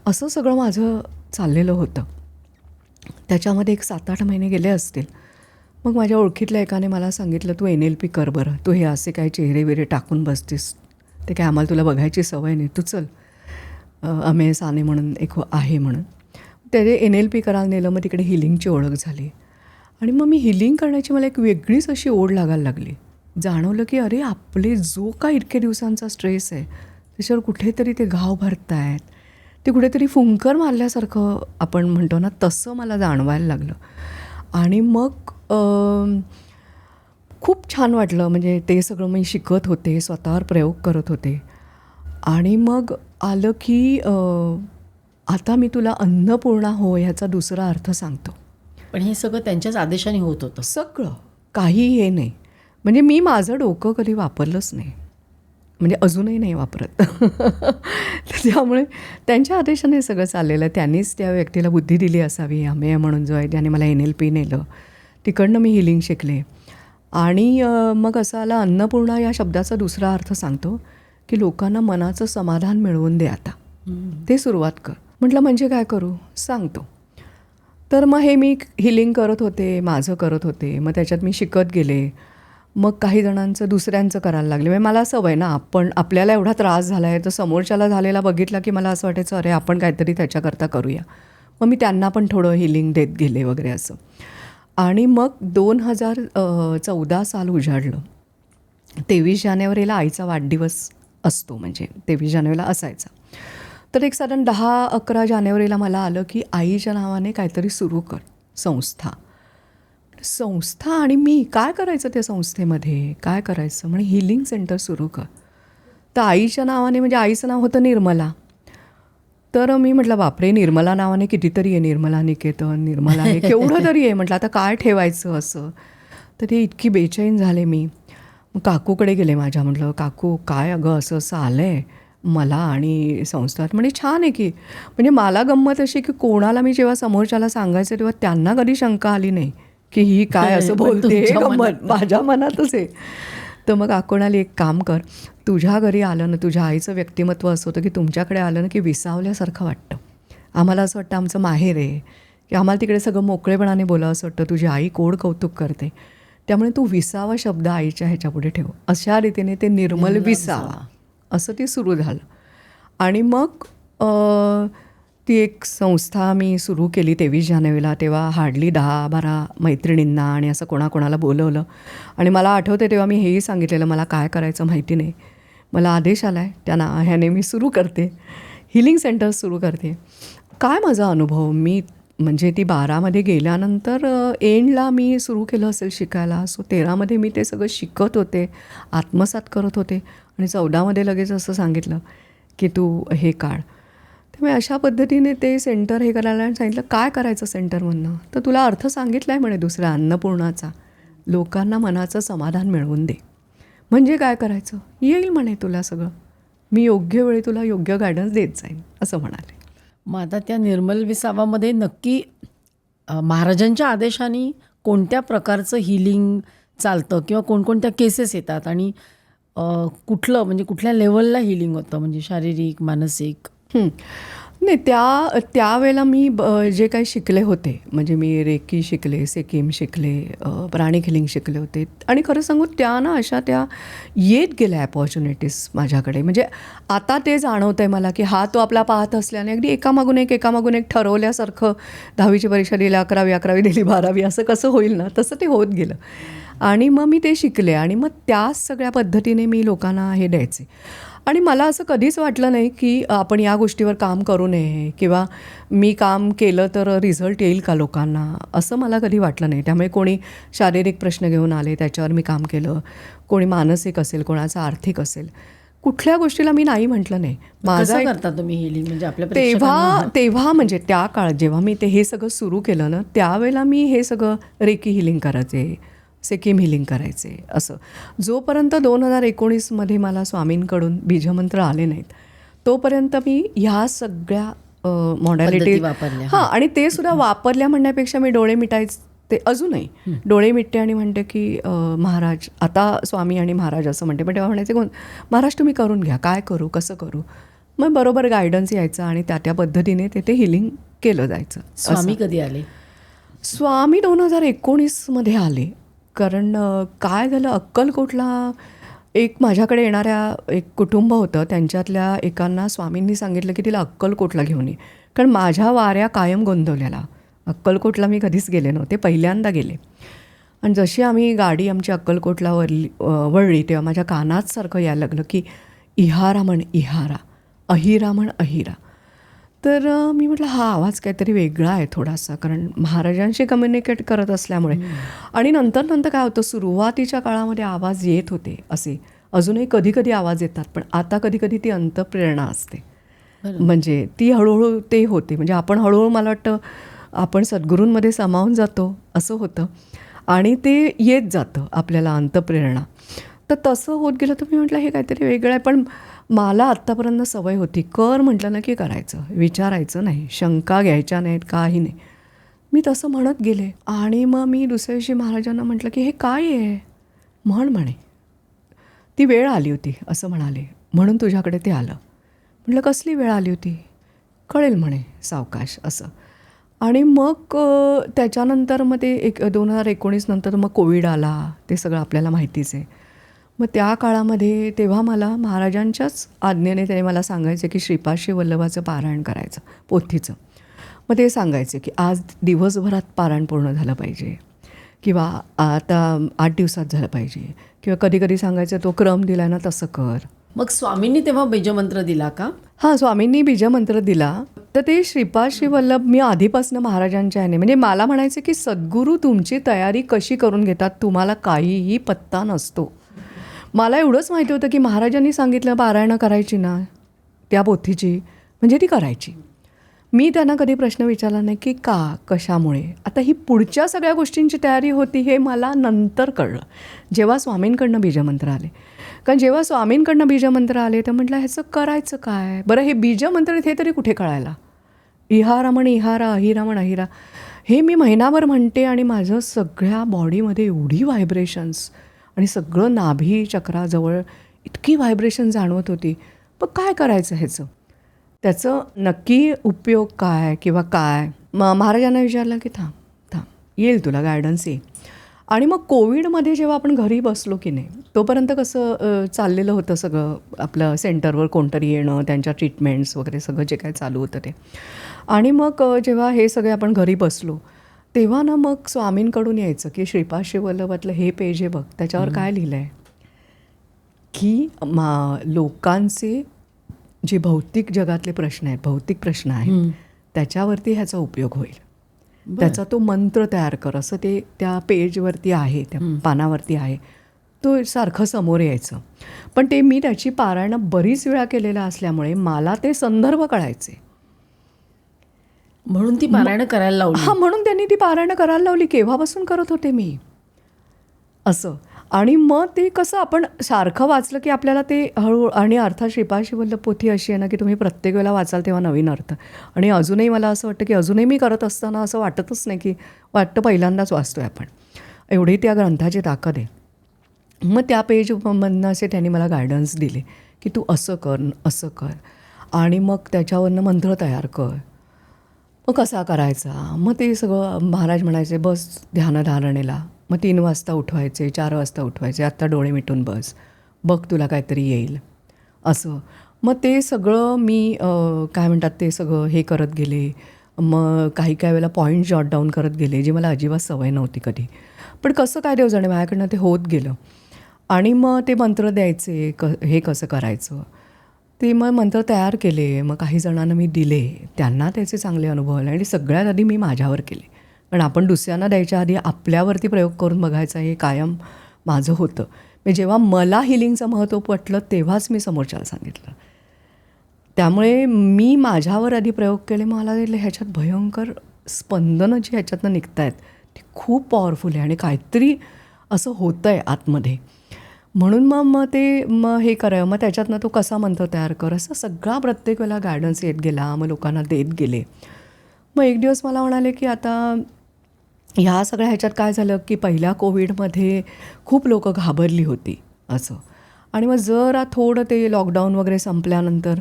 असं सगळं माझं चाललेलं होतं. त्याच्यामध्ये एक 7-8 महिने गेले असतील. मग माझ्या ओळखीतल्या एकाने मला सांगितलं, तू NLP कर बरं, तू हे असे काय चेहरे वेरे टाकून बसतीस, ते काय आम्हाला तुला बघायची सवय नाही, तू चल. अमेय साने म्हणून एक आहे म्हणून, त्याने NLP करायला नेलं. मग तिकडे हिलिंगची ओळख झाली. आणि मग मी हिलिंग करण्याची मला एक वेगळीच अशी ओढ लागायला लागली. जाणवलं की अरे, आपले जो काय इतके दिवसांचा स्ट्रेस आहे त्याच्यावर कुठेतरी ते घाव भरत आहेत, ते कुठेतरी फुंकर मारल्यासारखं आपण म्हणतो ना, तसं मला जाणवायला लागलं. आणि मग खूप छान वाटलं. म्हणजे ते सगळं मी शिकत होते, स्वतःवर प्रयोग करत होते. आणि मग आलं की आता मी तुला अन्नपूर्णा हो ह्याचा दुसरा अर्थ सांगतो. पण हे सगळं त्यांच्याच आदेशाने होत होतं. सगळं काही हे नाही. म्हणजे मी माझं डोकं कधी वापरलंच नाही, म्हणजे अजूनही नाही वापरत. त्यामुळे त्यांच्या आदेशाने सगळं चाललेलं. त्यांनीच त्या व्यक्तीला बुद्धी दिली असावी, अमेय म्हणून जो आहे त्याने मला NLP नेलं. तिकडनं मी हिलिंग शिकले. आणि मग असं आला, अन्नपूर्णा या शब्दाचा दुसरा अर्थ सांगतो की लोकांना मनाचं समाधान मिळवून दे आता, ते सुरुवात कर. म्हटलं म्हणजे काय करू, सांगतो. तर मग हे मी हिलिंग करत होते, माझं करत होते. मग त्याच्यात मी शिकत गेले. मग काही जणांचं दुसऱ्यांचं करायला लागले. म्हणजे मला सवय ना, आपण आपल्याला एवढा त्रास झाला आहे तर समोरच्याला झालेला बघितला की मला असं वाटायचं, अरे आपण काहीतरी त्याच्याकरता करूया. मग मी त्यांना पण थोडं हिलिंग देत गेले वगैरे असं. आणि मग 2014 साल उजाडलं. 23 जानेवारीला आईचा वाढदिवस असतो, म्हणजे 23 जानेवारीला असायचा. तर एक साधारण 10-11 जानेवारीला मला आलं की आईच्या नावाने काहीतरी सुरू कर, संस्था. आणि मी काय करायचं त्या संस्थेमध्ये, काय करायचं, म्हणजे हिलिंग सेंटर सुरू कर. तर आईच्या नावाने, म्हणजे आईचं नाव होतं निर्मला. तर मी म्हटलं, बापरे, निर्मला नावाने कितीतरी आहे, निर्मला निकेतन, निर्मला हे केवढं तरी आहे. म्हटलं आता काय ठेवायचं असं. तर ते इतकी बेचैन झाले मी. मग काकूकडे गेले माझ्या. म्हटलं, काकू काय अगं असं असं आलं आहे मला आणि संस्थात. म्हणजे छान आहे की, म्हणजे मला गंमत अशी की कोणाला मी जेव्हा समोरच्याला सांगायचं तेव्हा त्यांना कधी शंका आली नाही की ही काय असं बोलते. गंमत माझ्या मनातच आहे. तर मग काकूणाली, एक काम कर, तुझ्या घरी आलं ना, तुझ्या आईचं व्यक्तिमत्व असं होतं की तुमच्याकडे आलं ना की विसावल्यासारखं वाटतं. आम्हाला असं वाटतं आमचं माहेर आहे, की आम्हाला तिकडे सगळं मोकळेपणाने बोलावं असं वाटतं. तुझी आई कोड कौतुक करते, त्यामुळे तू विसावा शब्द आईच्या ह्याच्यापुढे ठेव. अशा रीतीने ते निर्मल विसावा असं ते सुरू झालं. आणि मग ती एक संस्था मी सुरू केली 23 जानेवारीला. तेव्हा हार्डली 10-12 मैत्रिणींना आणि असं कोणाकोणाला बोलवलं. आणि मला आठवते तेव्हा मी हेही सांगितलेलं, मला काय करायचं माहिती नाही, मला आदेश आला आहे, त्या ह्याने मी सुरू करते, हिलिंग सेंटर्स सुरू करते. काय माझा अनुभव, मी म्हणजे ती 12मध्ये गेल्यानंतर एंडला मी सुरू केलं असेल शिकायला. सो 13मध्ये मी ते सगळं शिकत होते, आत्मसात करत होते. आणि 14मध्ये लगेच असं सांगितलं की तू हे काढ. त्यामुळे अशा पद्धतीने ते सेंटर हे करायला सांगितलं. काय करायचं सेंटरमधनं, तर तुला अर्थ सांगितला आहे म्हणे दुसऱ्या, अन्नपूर्णाचा. लोकांना मनाचं समाधान मिळवून दे. म्हणजे काय करायचं, येईल म्हणे तुला सगळं, मी योग्य वेळी तुला योग्य गायडन्स देत जाईन असं म्हणाले. मग आता त्या निर्मल विसावामध्ये नक्की महाराजांच्या आदेशाने कोणत्या प्रकारचं हिलिंग चालतं किंवा कोणकोणत्या केसेस येतात आणि कुठलं म्हणजे कुठल्या लेवलला हिलिंग होतं म्हणजे शारीरिक मानसिक? नाही, त्यावेळेला मी जे काही शिकले होते म्हणजे मी रेकी शिकले, सेकिम शिकले, प्राणिक हिलिंग शिकले होते आणि खरं सांगू त्या ना अशा त्या येत गेल्या अपॉर्च्युनिटीज माझ्याकडे. म्हणजे आता ते जाणवतं आहे मला की हा तो आपला पाहत असल्याने अगदी एकामागून एक ठरवल्यासारखं 10वीची परीक्षा दिली, 11वी दिली, 12वी असं कसं होईल ना तसं ते होत गेलं. आणि मग मी ते शिकले आणि मग त्याच सगळ्या पद्धतीने मी लोकांना हे द्यायचे. आणि मला असं कधीच वाटलं नाही की आपण या गोष्टीवर काम करू नये किंवा मी काम केलं तर रिझल्ट येईल का लोकांना, असं मला कधी वाटलं नाही. त्यामुळे कोणी शारीरिक प्रश्न घेऊन आले त्याच्यावर मी काम केलं, कोणी मानसिक असेल, कोणाचा आर्थिक असेल, कुठल्या गोष्टीला मी नाही म्हटलं नाही. कसं करता तुम्ही हिलिंग म्हणजे आपल्या प्रेक्षकांना? तेव्हा म्हणजे त्या काळात जेव्हा मी हे सगळं सुरू केलं ना त्यावेळेला मी हे सगळं रेकी हिलिंग करायचे, सेकिम हिलिंग करायचे. असं जोपर्यंत 2019मध्ये मला स्वामींकडून बीजमंत्र आले नाहीत तोपर्यंत मी ह्या सगळ्या मॉडॅलिटी वापरल्या. हां, आणि ते सुद्धा वापरल्या म्हणण्यापेक्षा मी डोळे मिटायचे ते अजूनही डोळे मिटते आणि म्हणते की महाराज आता स्वामी आणि महाराज असं म्हणते. पण तेव्हा म्हणायचे कोण महाराज तुम्ही करून घ्या, काय करू कसं करू. मग बरोबर गायडन्स यायचा आणि त्या पद्धतीने ते हिलिंग केलं जायचं. स्वामी कधी आले? स्वामी 2019मध्ये आले. कारण काय झालं, अक्कलकोटला एक माझ्याकडे येणाऱ्या एक कुटुंब होतं, त्यांच्यातल्या एकांना स्वामींनी सांगितलं की तिला अक्कलकोटला घेऊन ये. कारण माझ्या वाऱ्या कायम गोंधवलेला. अक्कलकोटला मी कधीच गेले नव्हते, पहिल्यांदा गेले. आणि जशी आम्ही गाडी आमची अक्कलकोटला वळली तेव्हा माझ्या कानात सारखं यायला लागलं की इहारा म्हण इहारा, अहिरा म्हण अहिरा. तर मी म्हटलं हा आवाज काहीतरी वेगळा आहे थोडासा, कारण महाराजांशी कम्युनिकेट करत असल्यामुळे. आणि नंतर काय होतं, सुरुवातीच्या काळामध्ये आवाज येत होते असे, अजूनही कधी आवाज येतात, पण आता कधी ती अंतःप्रेरणा असते. म्हणजे ती हळूहळू ते होते. म्हणजे आपण हळूहळू मला वाटतं आपण सद्गुरूंमध्ये सामावून जातो असं होतं आणि ते येत जातं आपल्याला अंतःप्रेरणा. तर तसं होत गेलं तर मी म्हटलं हे काहीतरी वेगळं आहे. पण मला आत्तापर्यंत सवय होती, कर म्हटलं ना की करायचं, विचारायचं नाही, शंका घ्यायच्या नाहीत, काही नाही. मी तसं म्हणत गेले आणि मग मी दुसऱ्या दिवशी महाराजांना म्हटलं की हे काय आहे, म्हणे ती वेळ आली होती असं म्हणाले, म्हणून तुझ्याकडे ते आलं. म्हटलं कसली वेळ आली होती, कळेल म्हणे सावकाश असं. आणि मग त्याच्यानंतर मग ते 2019 नंतर मग कोविड आला, ते सगळं आपल्याला माहितीच आहे. मग त्या काळामध्ये तेव्हा मला महाराजांच्याच आज्ञेने त्याने मला सांगायचे की श्रीपाद श्री वल्लभाचं पारायण करायचं, पोथीचं. मग ते सांगायचे की आज दिवसभरात पारायण पूर्ण झालं पाहिजे किंवा आता 8 दिवसात झालं पाहिजे किंवा कधी सांगायचं तो क्रम दिला ना तसं कर. मग स्वामींनी तेव्हा बीजमंत्र दिला का? हां, स्वामींनी बीजमंत्र दिला. तर ते श्रीपाद श्री वल्लभ मी आधीपासून महाराजांच्या ह्याने म्हणजे मला म्हणायचे की सद्गुरू तुमची तयारी कशी करून घेतात तुम्हाला काहीही पत्ता नसतो. मला एवढंच माहिती होतं की महाराजांनी सांगितलं पारायणं करायची ना त्या पोथीची म्हणजे ती करायची. मी त्यांना कधी प्रश्न विचारला नाही की का, कशामुळे. आता ही पुढच्या सगळ्या गोष्टींची तयारी होती हे मला नंतर कळलं जेव्हा स्वामींकडनं बीजमंत्र आले. कारण जेव्हा स्वामींकडनं बीजमंत्र आले तर म्हटलं ह्याचं करायचं काय. बरं हे बीजमंत्र हे तरी कुठे कळायला, इहारा म्हण इहारा, अहिरा म्हण अहिरा, हे मी महिनाभर म्हणते आणि माझं सगळ्या बॉडीमध्ये एवढी व्हायब्रेशन्स आणि सगळं नाभी चक्राजवळ इतकी व्हायब्रेशन जाणवत होती. पण काय करायचं ह्याचं, त्याचं नक्की उपयोग काय किंवा काय. महाराजांना विचारलं की थांब येईल तुला गायडन्स येईल. आणि मग कोविडमध्ये जेव्हा आपण घरी बसलो की नाही तोपर्यंत कसं चाललेलं होतं सगळं आपलं सेंटरवर कोणतरी येणं, त्यांच्या ट्रीटमेंट्स वगैरे सगळं जे काय चालू होतं ते. आणि मग जेव्हा हे सगळे आपण घरी बसलो तेव्हा ना मग स्वामींकडून यायचं की श्रीपाद श्री वल्लभातलं हे पेज आहे बघ, त्याच्यावर काय लिहिलं आहे की लोकांचे जे भौतिक जगातले प्रश्न आहेत, भौतिक प्रश्न आहेत त्याच्यावरती ह्याचा उपयोग होईल. त्याचा तो मंत्र तयार कर असं ते त्या पेजवरती आहे, त्या पानावरती आहे. तो सारखं समोर यायचं. पण ते मी त्याची पारायणं बरीच वेळा केलेलं असल्यामुळे मला ते संदर्भ कळायचे, म्हणून ती पारायणं करायला लावली. हां, म्हणून त्यांनी ती पारायणं करायला लावली. केव्हापासून करत होते मी असं. आणि मग ते कसं आपण सारखं वाचलं की आपल्याला ते हळू आणि अर्थात श्रीपाद श्रीवल्लभ पोथी अशी आहे ना की तुम्ही प्रत्येक वेळेला वाचाल तेव्हा नवीन अर्थ. आणि अजूनही मला असं वाटतं की अजूनही मी करत असताना असं वाटतच नाही की वाटतं पहिल्यांदाच वाचतोय आपण, एवढी त्या ग्रंथाची ताकद आहे. मग त्या पेजमधनं असे त्यांनी मला गायडन्स दिले की तू असं कर आणि मग त्याच्यावरनं मंत्र तयार कर. मग कसा करायचा, मग ते सगळं महाराज म्हणायचे बस ध्यानधारणेला, मग 3 वाजता उठवायचे, 4 वाजता उठवायचे, आत्ता डोळे मिटून बस, बघ तुला काहीतरी येईल असं. मग ते सगळं मी काय म्हणतात ते सगळं हे करत गेले. मग काही वेळेला पॉईंट जॉट डाऊन करत गेले, जी मला अजिबात सवय नव्हती कधी. पण कसं काय देव जाणे माझ्याकडनं ते होत गेलं. आणि मग ते मंत्र द्यायचे, हे कसं करायचं ते मग मंत्र तयार केले. मग काही जणांना मी दिले, त्यांना त्याचे चांगले अनुभव आले. आणि सगळ्यात आधी मी माझ्यावर केले, कारण आपण दुसऱ्यांना द्यायच्या आधी आपल्यावरती प्रयोग करून बघायचा हे कायम माझं होतं. मी जेव्हा मला हिलिंगचं महत्त्व पटलं तेव्हाच मी समोरच्याला सांगितलं. त्यामुळे मी माझ्यावर आधी प्रयोग केले. मला ह्याच्यात भयंकर स्पंदनं जी ह्याच्यातनं निघत आहेत ती खूप पॉवरफुल आहे आणि काहीतरी असं होतं आहे आतमध्ये. म्हणून मग हे करावं. मग त्याच्यातनं तो कसा मंत्र तयार कर, असं सगळा प्रत्येक वेळेला गायडन्स येत गेला. मग लोकांना देत गेले. मग एक दिवस मला म्हणाले की आता ह्या सगळ्या ह्याच्यात काय झालं की पहिल्या कोविडमध्ये खूप लोकं घाबरली होती असं. आणि मग जरा थोडं ते लॉकडाऊन वगैरे संपल्यानंतर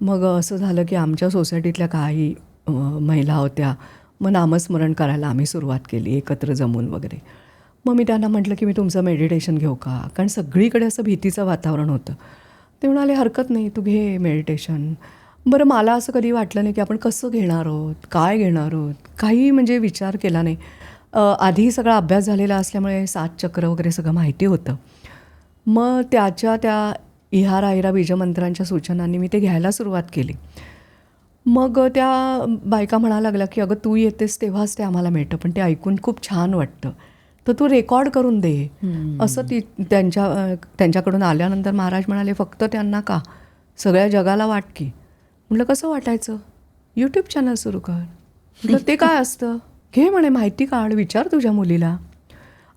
मग असं झालं की आमच्या सोसायटीतल्या काही महिला होत्या. मग नामस्मरण करायला आम्ही सुरुवात केली एकत्र जमून वगैरे. मग मी त्यांना म्हटलं की मी तुमचं मेडिटेशन घेऊ का, कारण सगळीकडे असं भीतीचं वातावरण होतं. ते म्हणाले हरकत नाही, तू घे मेडिटेशन. बरं, मला असं कधी वाटलं नाही की आपण कसं घेणार आहोत, काय घेणार आहोत, काही म्हणजे विचार केला नाही. आधी सगळा अभ्यास झालेला असल्यामुळे 7 चक्र वगैरे सगळं माहिती होतं. मग त्या इहारा ऐरा बीजमंत्रांच्या सूचनांनी मी ते घ्यायला सुरुवात केली. मग त्या बायका म्हणायला लागल्या की अगं तू येतेस तेव्हाच ते आम्हाला मिळतं, पण ते ऐकून खूप छान वाटतं, तर तू रेकॉर्ड करून दे असं. त्यांच्याकडून आल्यानंतर महाराज म्हणाले फक्त त्यांना का, सगळ्या जगाला वाट की. म्हटलं कसं वाटायचं, यूट्यूब चॅनल सुरू कर. म्हटलं ते काय असतं, घे म्हणे माहिती काढ, विचार तुझ्या मुलीला.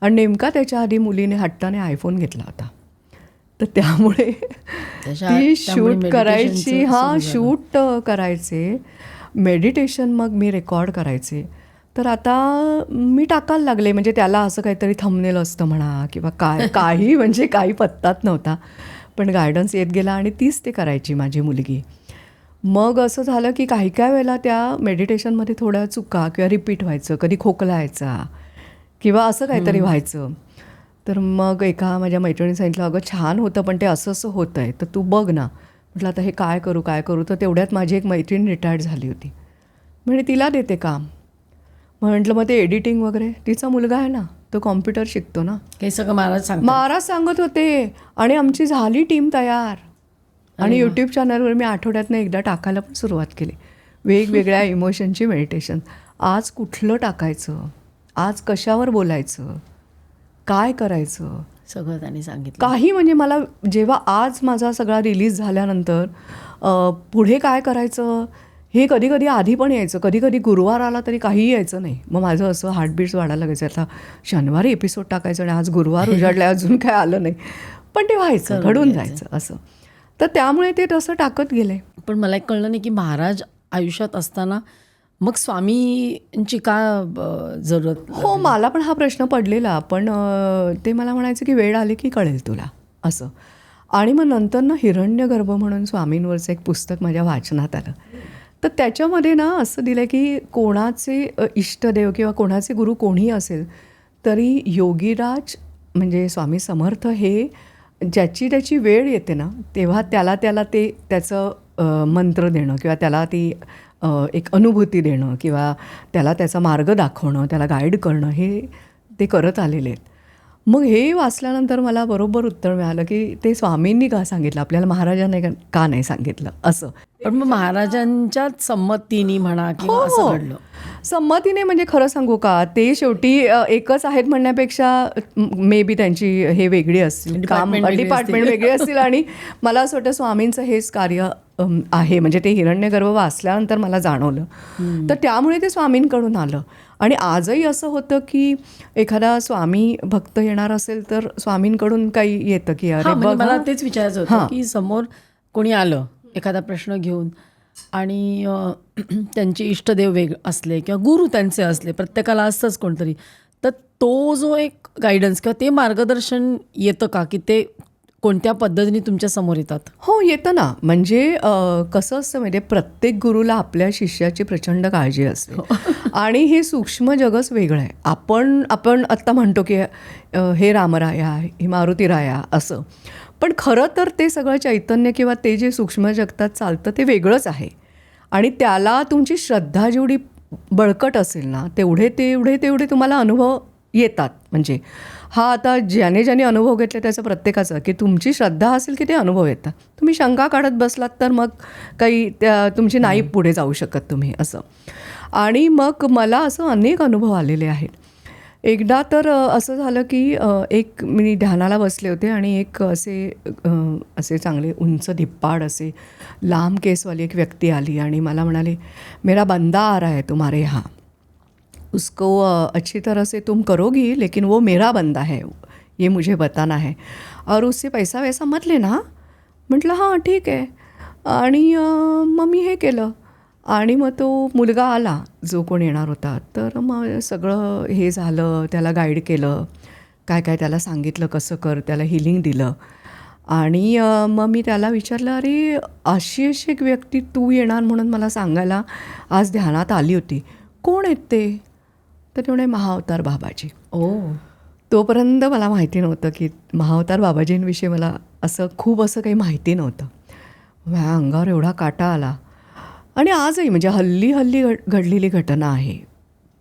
आणि नेमका त्याच्या आधी मुलीने हट्टाने आयफोन घेतला होता, तर त्यामुळे ती शूट करायची, शूट करायचे, मेडिटेशन मग मी रेकॉर्ड करायचे. तर आता मी टाकायला लागले, म्हणजे त्याला असं काहीतरी थंबनेल असतं म्हणा किंवा काही म्हणजे काही पत्ताच नव्हता, पण गायडन्स येत गेला आणि तीच ते करायची माझी मुलगी. मग असं झालं की काही वेळेला त्या मेडिटेशनमध्ये थोड्या चुका किंवा रिपीट व्हायचं, कधी खोकलायचा किंवा असं काहीतरी व्हायचं. तर मग एका माझ्या मैत्रिणीने सांगितलं अगं छान होतं पण ते असं होतं आहे, तर तू बघ ना. म्हटलं आता हे काय करू. तर तेवढ्यात माझी एक मैत्रीण रिटायर्ड झाली होती, म्हणजे तिला देते काम. म्हटलं मग ते एडिटिंग वगैरे, तिचा मुलगा आहे ना तो कॉम्प्युटर शिकतो ना, हे सगळं महाराज सांगत होते. आणि आमची झाली टीम तयार. आणि यूट्यूब चॅनलवर मी आठवड्यातनं एकदा टाकायला पण सुरुवात केली, वेगवेगळ्या इमोशनची मेडिटेशन. आज कुठलं टाकायचं, आज कशावर बोलायचं, काय करायचं, सगळं त्यांनी सांगितलं. काही म्हणजे मला जेव्हा आज माझा सगळा रिलीज झाल्यानंतर पुढे काय करायचं हे कधी आधी पण यायचं, कधी गुरुवार आला तरी काहीही यायचं नाही. मग माझं असं हार्टबीट्स वाढायला लागायचं, आता शनिवारी एपिसोड टाकायचं आणि आज गुरुवार उजाडला अजून काय आलं नाही, पण ते व्हायचं, घडून जायचं असं. तर त्यामुळे ते तसं टाकत गेले. पण मला एक कळलं नाही की महाराज आयुष्यात असताना मग स्वामींची का जरूरत. हो, मला पण हा प्रश्न पडलेला, पण ते मला म्हणायचं की वेळ आली की कळेल तुला असं. आणि मग नंतर हिरण्यगर्भ म्हणून स्वामींवरचं एक पुस्तक माझ्या वाचनात आलं. तर त्याच्यामध्ये असं दिलं की कोणाचे इष्टदेव किंवा कोणाचे गुरु कोणीही असेल तरी योगीराज म्हणजे स्वामी समर्थ हे ज्याची त्याची वेळ येते ना तेव्हा त्याला ते त्याचं मंत्र देणं किंवा त्याला ती एक अनुभूती देणं किंवा त्याला त्याचा मार्ग दाखवणं, त्याला गाईड करणं, हे ते करत आलेले आहेत. मग हे वाचल्यानंतर मला बरोबर उत्तर मिळालं की ते स्वामींनी का सांगितलं, आपल्याला महाराजांनी का नाही सांगितलं असं. पण मग महाराजांच्या संमतीने म्हणा किंवा असं घडलं. संमतीने म्हणजे खरं सांगू का, ते शेवटी एकच आहेत म्हणण्यापेक्षा मे बी त्यांची हे वेगळी असतील, डिपार्टमेंट वेगळी असतील. आणि मला असं वाटतं स्वामींचं हेच कार्य आहे, म्हणजे ते हिरण्यगर्भ वाचल्यानंतर मला जाणवलं. तर त्यामुळे ते स्वामींकडून आलं. आणि आजही असं होतं की एखादा स्वामी भक्त येणार असेल तर स्वामींकडून काही येतं की अरे म्हणजे बघ मला हा. तेच विचारायचं होतं की समोर कोणी आलं एखादा प्रश्न घेऊन आणि त्यांचे इष्टदेव असले किंवा गुरु त्यांचे असले, प्रत्येकाला असतंच कोणतरी, तर तो जो एक गायडन्स किंवा ते मार्गदर्शन येतं का, की ते कोणत्या पद्धतीने तुमच्या समोर येतात? हो, येतं ना. म्हणजे कसं असतं म्हणजे प्रत्येक गुरुला आपल्या शिष्याची प्रचंड काळजी असते. आणि हे सूक्ष्म जगच वेगळं आहे. आपण आत्ता म्हणतो की हे रामराया, हे मारुतीराया असं. पण खरं तर ते सगळं चैतन्य किंवा ते जे सूक्ष्म जगतात चालतं ते वेगळंच आहे. आणि त्याला तुमची श्रद्धा जेवढी बळकट असेल ना तेवढे तुम्हाला अनुभव येतात. म्हणजे हा आता ज्याने अनुभव घेतले त्याचं प्रत्येकाचं की तुमची श्रद्धा असेल की ते अनुभव येतात. तुम्ही शंका काढत बसलात तर मग काही तुमची नाही पुढे जाऊ शकत तुम्ही असं. आणि मग मला असं अनेक अनुभव आलेले आहेत. एकदा तर असं झालं की एक मी ध्यानाला बसले होते आणि एक असे चांगले उंच धिप्पाड असे लांब केसवाली एक व्यक्ती आली आणि मला म्हणाले, मेरा बंदा आ रहा है तुम्हारे यहाँ, उसको अच्छी तरह से तुम करोगी लेकिन वो मेरा बंदा है, ये मुझे बताना है और उससे पैसा वैसा मत लेना. म्हटलं हां ठीक आहे. आणि मग मी हे केलं आणि मग तो मुलगा आला जो कोण येणार होता. तर मग सगळं हे झालं, त्याला गाईड केलं, काय काय त्याला सांगितलं कसं कर, त्याला हिलिंग दिलं. आणि मग मी त्याला विचारलं, अरे अशी एक व्यक्ती तू येणार म्हणून मला सांगायला आज ध्यानात आली होती, कोण आहेत ते? तर ते म्हणे महाअवतार बाबाजी. तोपर्यंत मला माहिती नव्हतं की महाअवतार बाबाजींविषयी मला खूप काही माहिती नव्हतं. माझ्या अंगावर एवढा काटा आला. आणि आजही म्हणजे हल्ली घडलेली घटना आहे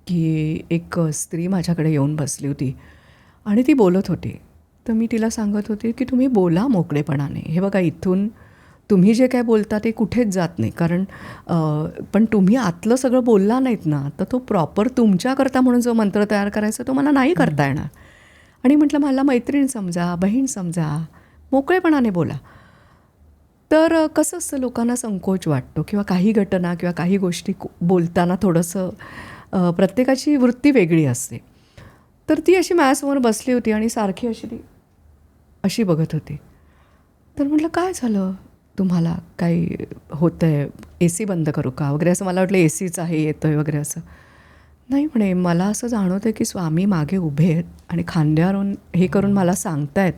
की एक स्त्री माझ्याकडे येऊन बसली होती आणि ती बोलत होती. तर मी तिला सांगत होते की तुम्ही बोला मोकळेपणाने. हे बघा, इथून तुम्ही जे काय बोलता ते कुठेच जात नाही. कारण पण तुम्ही आतलं सगळं बोलला नाहीत ना, तर तो प्रॉपर तुमच्याकरता म्हणून जो मंत्र तयार करायचा तो मला नाही करता येणार. आणि म्हटलं मला मैत्रीण समजा, बहीण समजा, मोकळेपणाने बोला. तर कसं असतं, लोकांना संकोच वाटतो किंवा काही घटना किंवा काही गोष्टी बोलताना थोडंसं प्रत्येकाची वृत्ती वेगळी असते. तर ती अशी माझ्यासमोर बसली होती आणि सारखी अशी बघत होती. तर म्हटलं काय झालं तुम्हाला, काही होतं आहे, AC बंद करू का वगैरे असं. मला वाटलं ACच आहे येतं आहे वगैरे असं. नाही म्हणे, मला असं जाणवतं की स्वामी मागे उभे आहेत आणि खांद्यावरून हे करून मला सांगतायत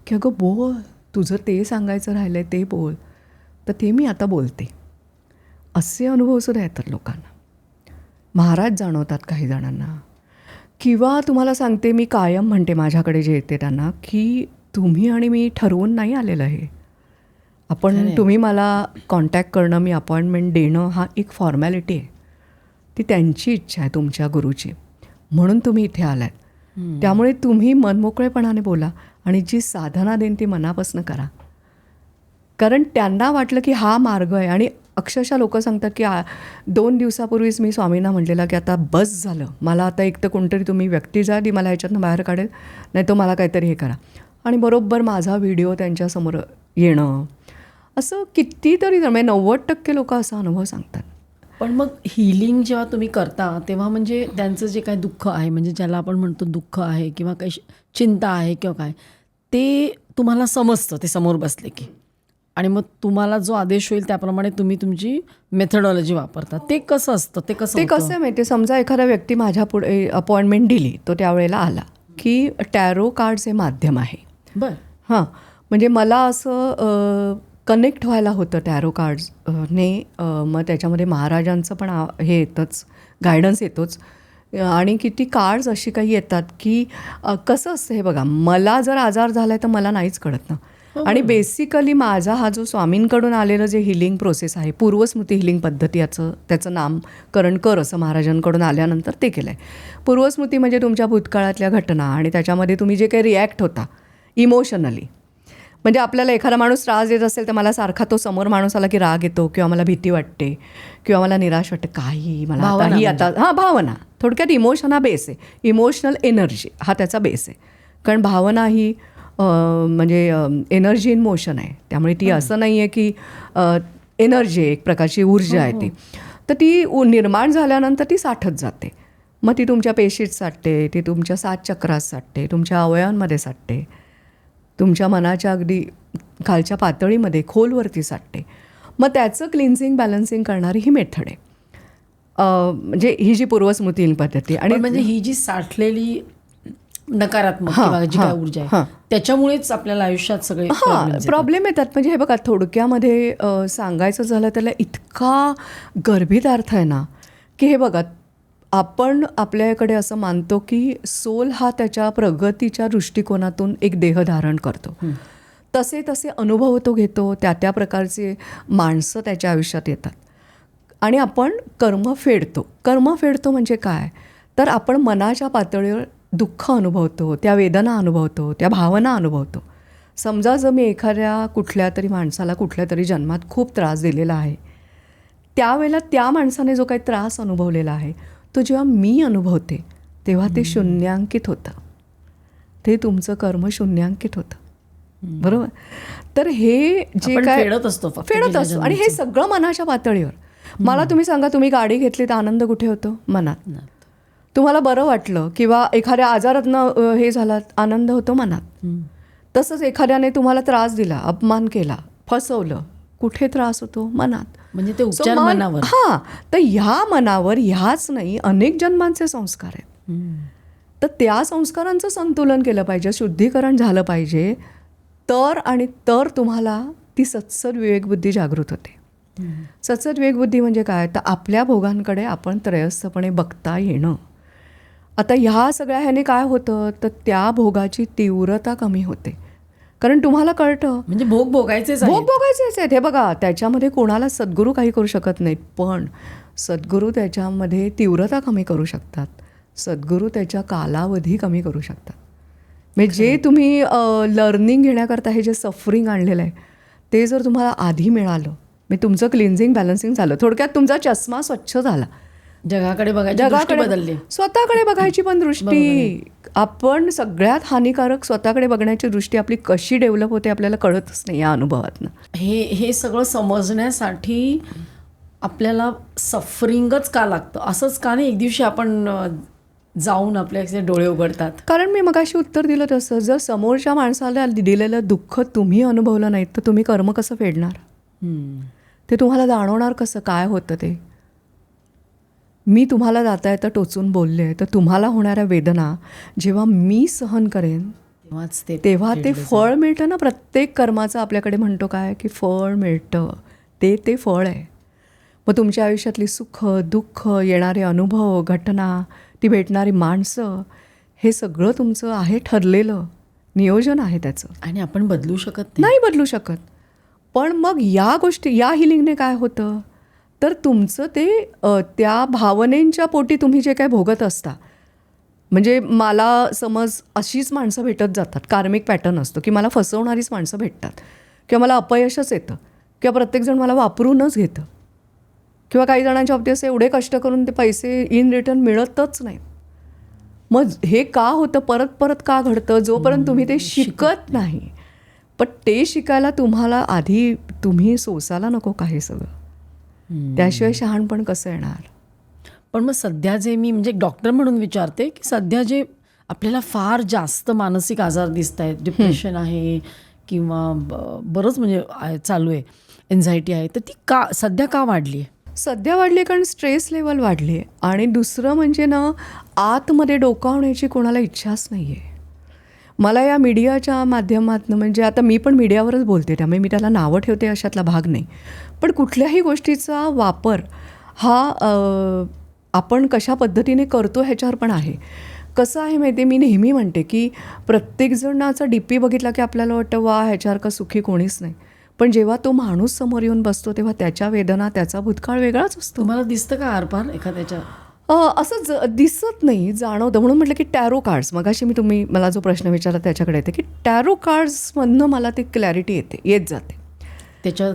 की अगं बोल, तुझं ते सांगायचं राहिलं आहे ते बोल. तर ते मी आता बोलते. असे अनुभवसुद्धा येतात लोकांना. महाराज जाणवतात काही जणांना. किंवा तुम्हाला सांगते, मी कायम म्हणते माझ्याकडे जे येते त्यांना की तुम्ही आणि मी ठरवून नाही आलेलं आहे. तुम्ही मला कॉन्टॅक्ट करणं, मी अपॉइंटमेंट देणं हा एक फॉर्मॅलिटी आहे. ती त्यांची इच्छा आहे, तुमच्या गुरुची, म्हणून तुम्ही इथे आलात. त्यामुळे तुम्ही मनमोकळेपणाने बोला आणि जी साधना देईन ती मनापासून करा. कारण त्यांना वाटलं की हा मार्ग आहे. आणि अक्षरशः लोक सांगतात की 2 दिवसापूर्वीच मी स्वामींना म्हटलेलं की आता बस झालं, मला आता एक तर कोणतरी तुम्ही व्यक्ती जा ती मला ह्याच्यातनं बाहेर काढेल, नाही तो मला काहीतरी हे करा. आणि बरोबर माझा व्हिडिओ त्यांच्यासमोर येणं, असं कितीतरी म्हणजे 90% लोक असा अनुभव सांगतात. पण मग हिलिंग जेव्हा तुम्ही करता तेव्हा म्हणजे त्यांचं जे काही दुःख आहे, म्हणजे ज्याला आपण म्हणतो दुःख आहे किंवा काही चिंता आहे किंवा काय, ते तुम्हाला समजतं ते समोर बसले की, आणि मग तुम्हाला जो आदेश होईल त्याप्रमाणे तुम्ही तुमची मेथडॉलॉजी वापरता. ते कसं असतं, ते कसं आहे माहिती आहे? समजा एखादा व्यक्ती माझ्या पुढे अपॉइंटमेंट दिली, तो त्यावेळेला आला की टॅरो कार्ड्स हे माध्यम आहे. बरं. हां, म्हणजे मला असं कनेक्ट व्हायला होतं टॅरो कार्ड्सने. मग त्याच्यामध्ये महाराजांचं पण हे येतंच, गायडन्स येतोच. आणि किती कार्ड्स अशी काही येतात की कसं असतं हे बघा, मला जर आजार झाला आहे तर मला नाहीच कळत ना. आणि बेसिकली माझा हा जो स्वामींकडून आलेलं जे हिलिंग प्रोसेस आहे, पूर्वस्मृती हिलिंग पद्धती, त्याचं नामकरण कर असं महाराजांकडून आल्यानंतर ते केलं आहे. पूर्वस्मृती म्हणजे तुमच्या भूतकाळातल्या घटना आणि त्याच्यामध्ये तुम्ही जे काही रिॲक्ट होता इमोशनली. म्हणजे आपल्याला एखादा माणूस त्रास देत असेल तर मला सारखा तो समोर माणूस आला की राग येतो किंवा मला भीती वाटते किंवा मला निराश वाटते, काही मला आता भावना. थोडक्यात इमोशन हा बेस आहे. इमोशनल एनर्जी हा त्याचा बेस आहे. कारण भावना ही म्हणजे एनर्जी इन मोशन आहे. त्यामुळे ती असं नाही आहे की एनर्जी आहे, एक प्रकारची ऊर्जा आहे ती. तर ती निर्माण झाल्यानंतर ती साठत जाते. मग ती तुमच्या पेशीत साठते, ती तुमच्या 7 चक्रात साठते, तुमच्या अवयवांमध्ये साठते, तुमच्या मनाच्या अगदी खालच्या पातळीमध्ये खोलवरती साठते. मग त्याचं क्लिन्झिंग बॅलन्सिंग करणारी ही मेथड आहे. म्हणजे ही जी पूर्वस्मृती पद्धती. आणि म्हणजे ही जी साठलेली नकारात्मक किंवा जी काय ऊर्जा आहे त्याच्यामुळेच आपल्याला आयुष्यात सगळे प्रॉब्लेम येतात. म्हणजे हे बघा, थोडक्यामध्ये सांगायचं झालं त्याला इतका गर्भित अर्थ आहे ना, की हे बघा, आपण आपल्याकडे असं मानतो की सोल हा त्याच्या प्रगतीच्या दृष्टिकोनातून एक देह धारण करतो. तसे तसे अनुभव तो घेतो, त्या प्रकारचे माणसं त्याच्या आयुष्यात येतात आणि आपण कर्म फेडतो म्हणजे काय, तर आपण मनाच्या पातळीवर दुःख अनुभवतो, त्या वेदना अनुभवतो, त्या भावना अनुभवतो. समजा जर मी एखाद्या कुठल्या तरी माणसाला कुठल्या तरी जन्मात खूप त्रास दिलेला आहे, त्यावेळेला त्या माणसाने जो काही त्रास अनुभवलेला आहे तो जेव्हा मी अनुभवते तेव्हा ते शून्यांकित होतं. ते तुमचं कर्म शून्यांकित होतं. बरोबर. तर हे जे काय फेडत असतो आणि हे सगळं मनाच्या पातळीवर. मला तुम्ही सांगा, तुम्ही गाडी घेतली तर आनंद कुठे होतो? मनात. तुम्हाला बरं वाटलं किंवा एखाद्या आजारातनं हे झाला, आनंद होतो मनात. तसंच एखाद्याने तुम्हाला त्रास दिला, अपमान केला, फसवलं, कुठे त्रास होतो? मनात. म्हणजे ते उपचार मनावर. हां. तर ह्या मनावर ह्याच नाही, अनेक जन्मांचे संस्कार आहेत. तर त्या संस्कारांचं संतुलन केलं पाहिजे, शुद्धीकरण झालं पाहिजे, तर तुम्हाला ती सत्सद विवेकबुद्धी जागृत होते. सत्सद विवेकबुद्धी म्हणजे काय, तर आपल्या भोगांकडे आपण त्रयस्थपणे बघता येणं. आता ह्या सगळ्या ह्याने काय होतं, तर त्या भोगाची तीव्रता कमी होते. कारण तुम्हाला कळतं म्हणजे भोग भोगायचेच आहेत. हे बघा, त्याच्यामध्ये कोणाला सद्गुरू काही करू शकत नाहीत, पण सद्गुरू त्याच्यामध्ये तीव्रता कमी करू शकतात. सद्गुरू त्याच्या कालावधी कमी करू शकतात. म्हणजे जे तुम्ही लर्निंग घेण्याकरता हे जे सफरिंग आणलेलं आहे ते जर तुम्हाला आधी मिळालं, म्हणजे तुमचं क्लिन्झिंग बॅलन्सिंग झालं, थोडक्यात तुमचा चष्मा स्वच्छ झाला, जगाकडे बदलली, स्वतःकडे बघायची पण दृष्टी. आपण सगळ्यात हानिकारक स्वतःकडे बघण्याची दृष्टी आपली कशी डेव्हलप होते आपल्याला कळतच नाही या अनुभवातनं. हे सगळं समजण्यासाठी आपल्याला सफरिंगच का लागतं? असंच का नाही एक दिवशी आपण जाऊन आपले डोळे उघडतात? कारण मी मगाशी उत्तर दिलं तसं, जर समोरच्या माणसाला दिलेलं दुःख तुम्ही अनुभवलं नाहीत तर तुम्ही कर्म कसं फेडणार? ते तुम्हाला जाणवणार कसं काय होतं ते? मी तुम्हाला जाता येता टोचून बोलले तर तुम्हाला होणाऱ्या वेदना जेव्हा मी सहन करेन तेव्हा ते फळ मिळतं ना. प्रत्येक कर्माचं आपल्याकडे म्हणतो काय की फळ मिळतं, ते फळ आहे. मग तुमच्या आयुष्यातली सुख दुःख, येणारे अनुभव, घटना, ती भेटणारी माणसं, हे सगळं तुमचं आहे, ठरलेलं नियोजन आहे त्याचं. आणि आपण बदलू शकत नाही बदलू शकत. पण मग या गोष्टी, या हिलिंगने काय होतं, तर तुमचं ते त्या भावनेंच्या पोटी तुम्ही जे काय भोगत असता, म्हणजे मला समज अशीच माणसं भेटत जातात, कार्मिक पॅटर्न असतो की मला फसवणारीच माणसं भेटतात किंवा मला अपयशच येतं किंवा प्रत्येकजण मला वापरूनच घेतं किंवा काही जणांच्या बाबतीत असे एवढे कष्ट करून ते पैसे इन रिटर्न मिळतच नाही. मग हे का होतं, परत परत का घडतं? जोपर्यंत तुम्ही ते शिकत नाही. पण ते शिकायला तुम्हाला आधी तुम्ही सोसायला नको काही सगळं, त्याशिवाय शहाणपण कसं येणार? पण मग सध्या जे मी म्हणजे डॉक्टर म्हणून विचारते की सध्या जे आपल्याला फार जास्त मानसिक आजार दिसत आहेत, डिप्रेशन आहे किंवा बरंच म्हणजे चालू आहे, एन्झायटी आहे, तर ती का सध्या का वाढली आहे? सध्या वाढली कारण स्ट्रेस लेवल वाढली आहे. आणि दुसरं म्हणजे ना, आतमध्ये डोकावण्याची कोणाला इच्छाच नाही आहे. मला या मीडियाच्या माध्यमातून, म्हणजे आता मी पण मीडियावरच बोलते त्यामुळे मी त्याला नावं ठेवते अशातला भाग नाही, पण कुठल्याही गोष्टीचा वापर हा आपण कशा पद्धतीने करतो ह्याच्यावर पण आहे. कसं आहे माहिती आहे, मी नेहमी म्हणते की प्रत्येकजणाचा DP बघितला की आपल्याला वाटतं वा ह्याच्यासारखं सुखी कोणीच नाही, पण जेव्हा तो माणूस समोर येऊन बसतो तेव्हा त्याच्या वेदना, त्याचा भूतकाळ वेगळाच असतो. तुम्हाला दिसतं का आरपार एखाद्याच्या? असं दिसत नाही, जाणवतं. म्हणून म्हटलं की टॅरो कार्ड्स, मगाशी मी तुम्ही मला जो प्रश्न विचारला त्याच्याकडे येते की टॅरो कार्ड्समधनं मला ती क्लॅरिटी येत जाते. त्याच्यावर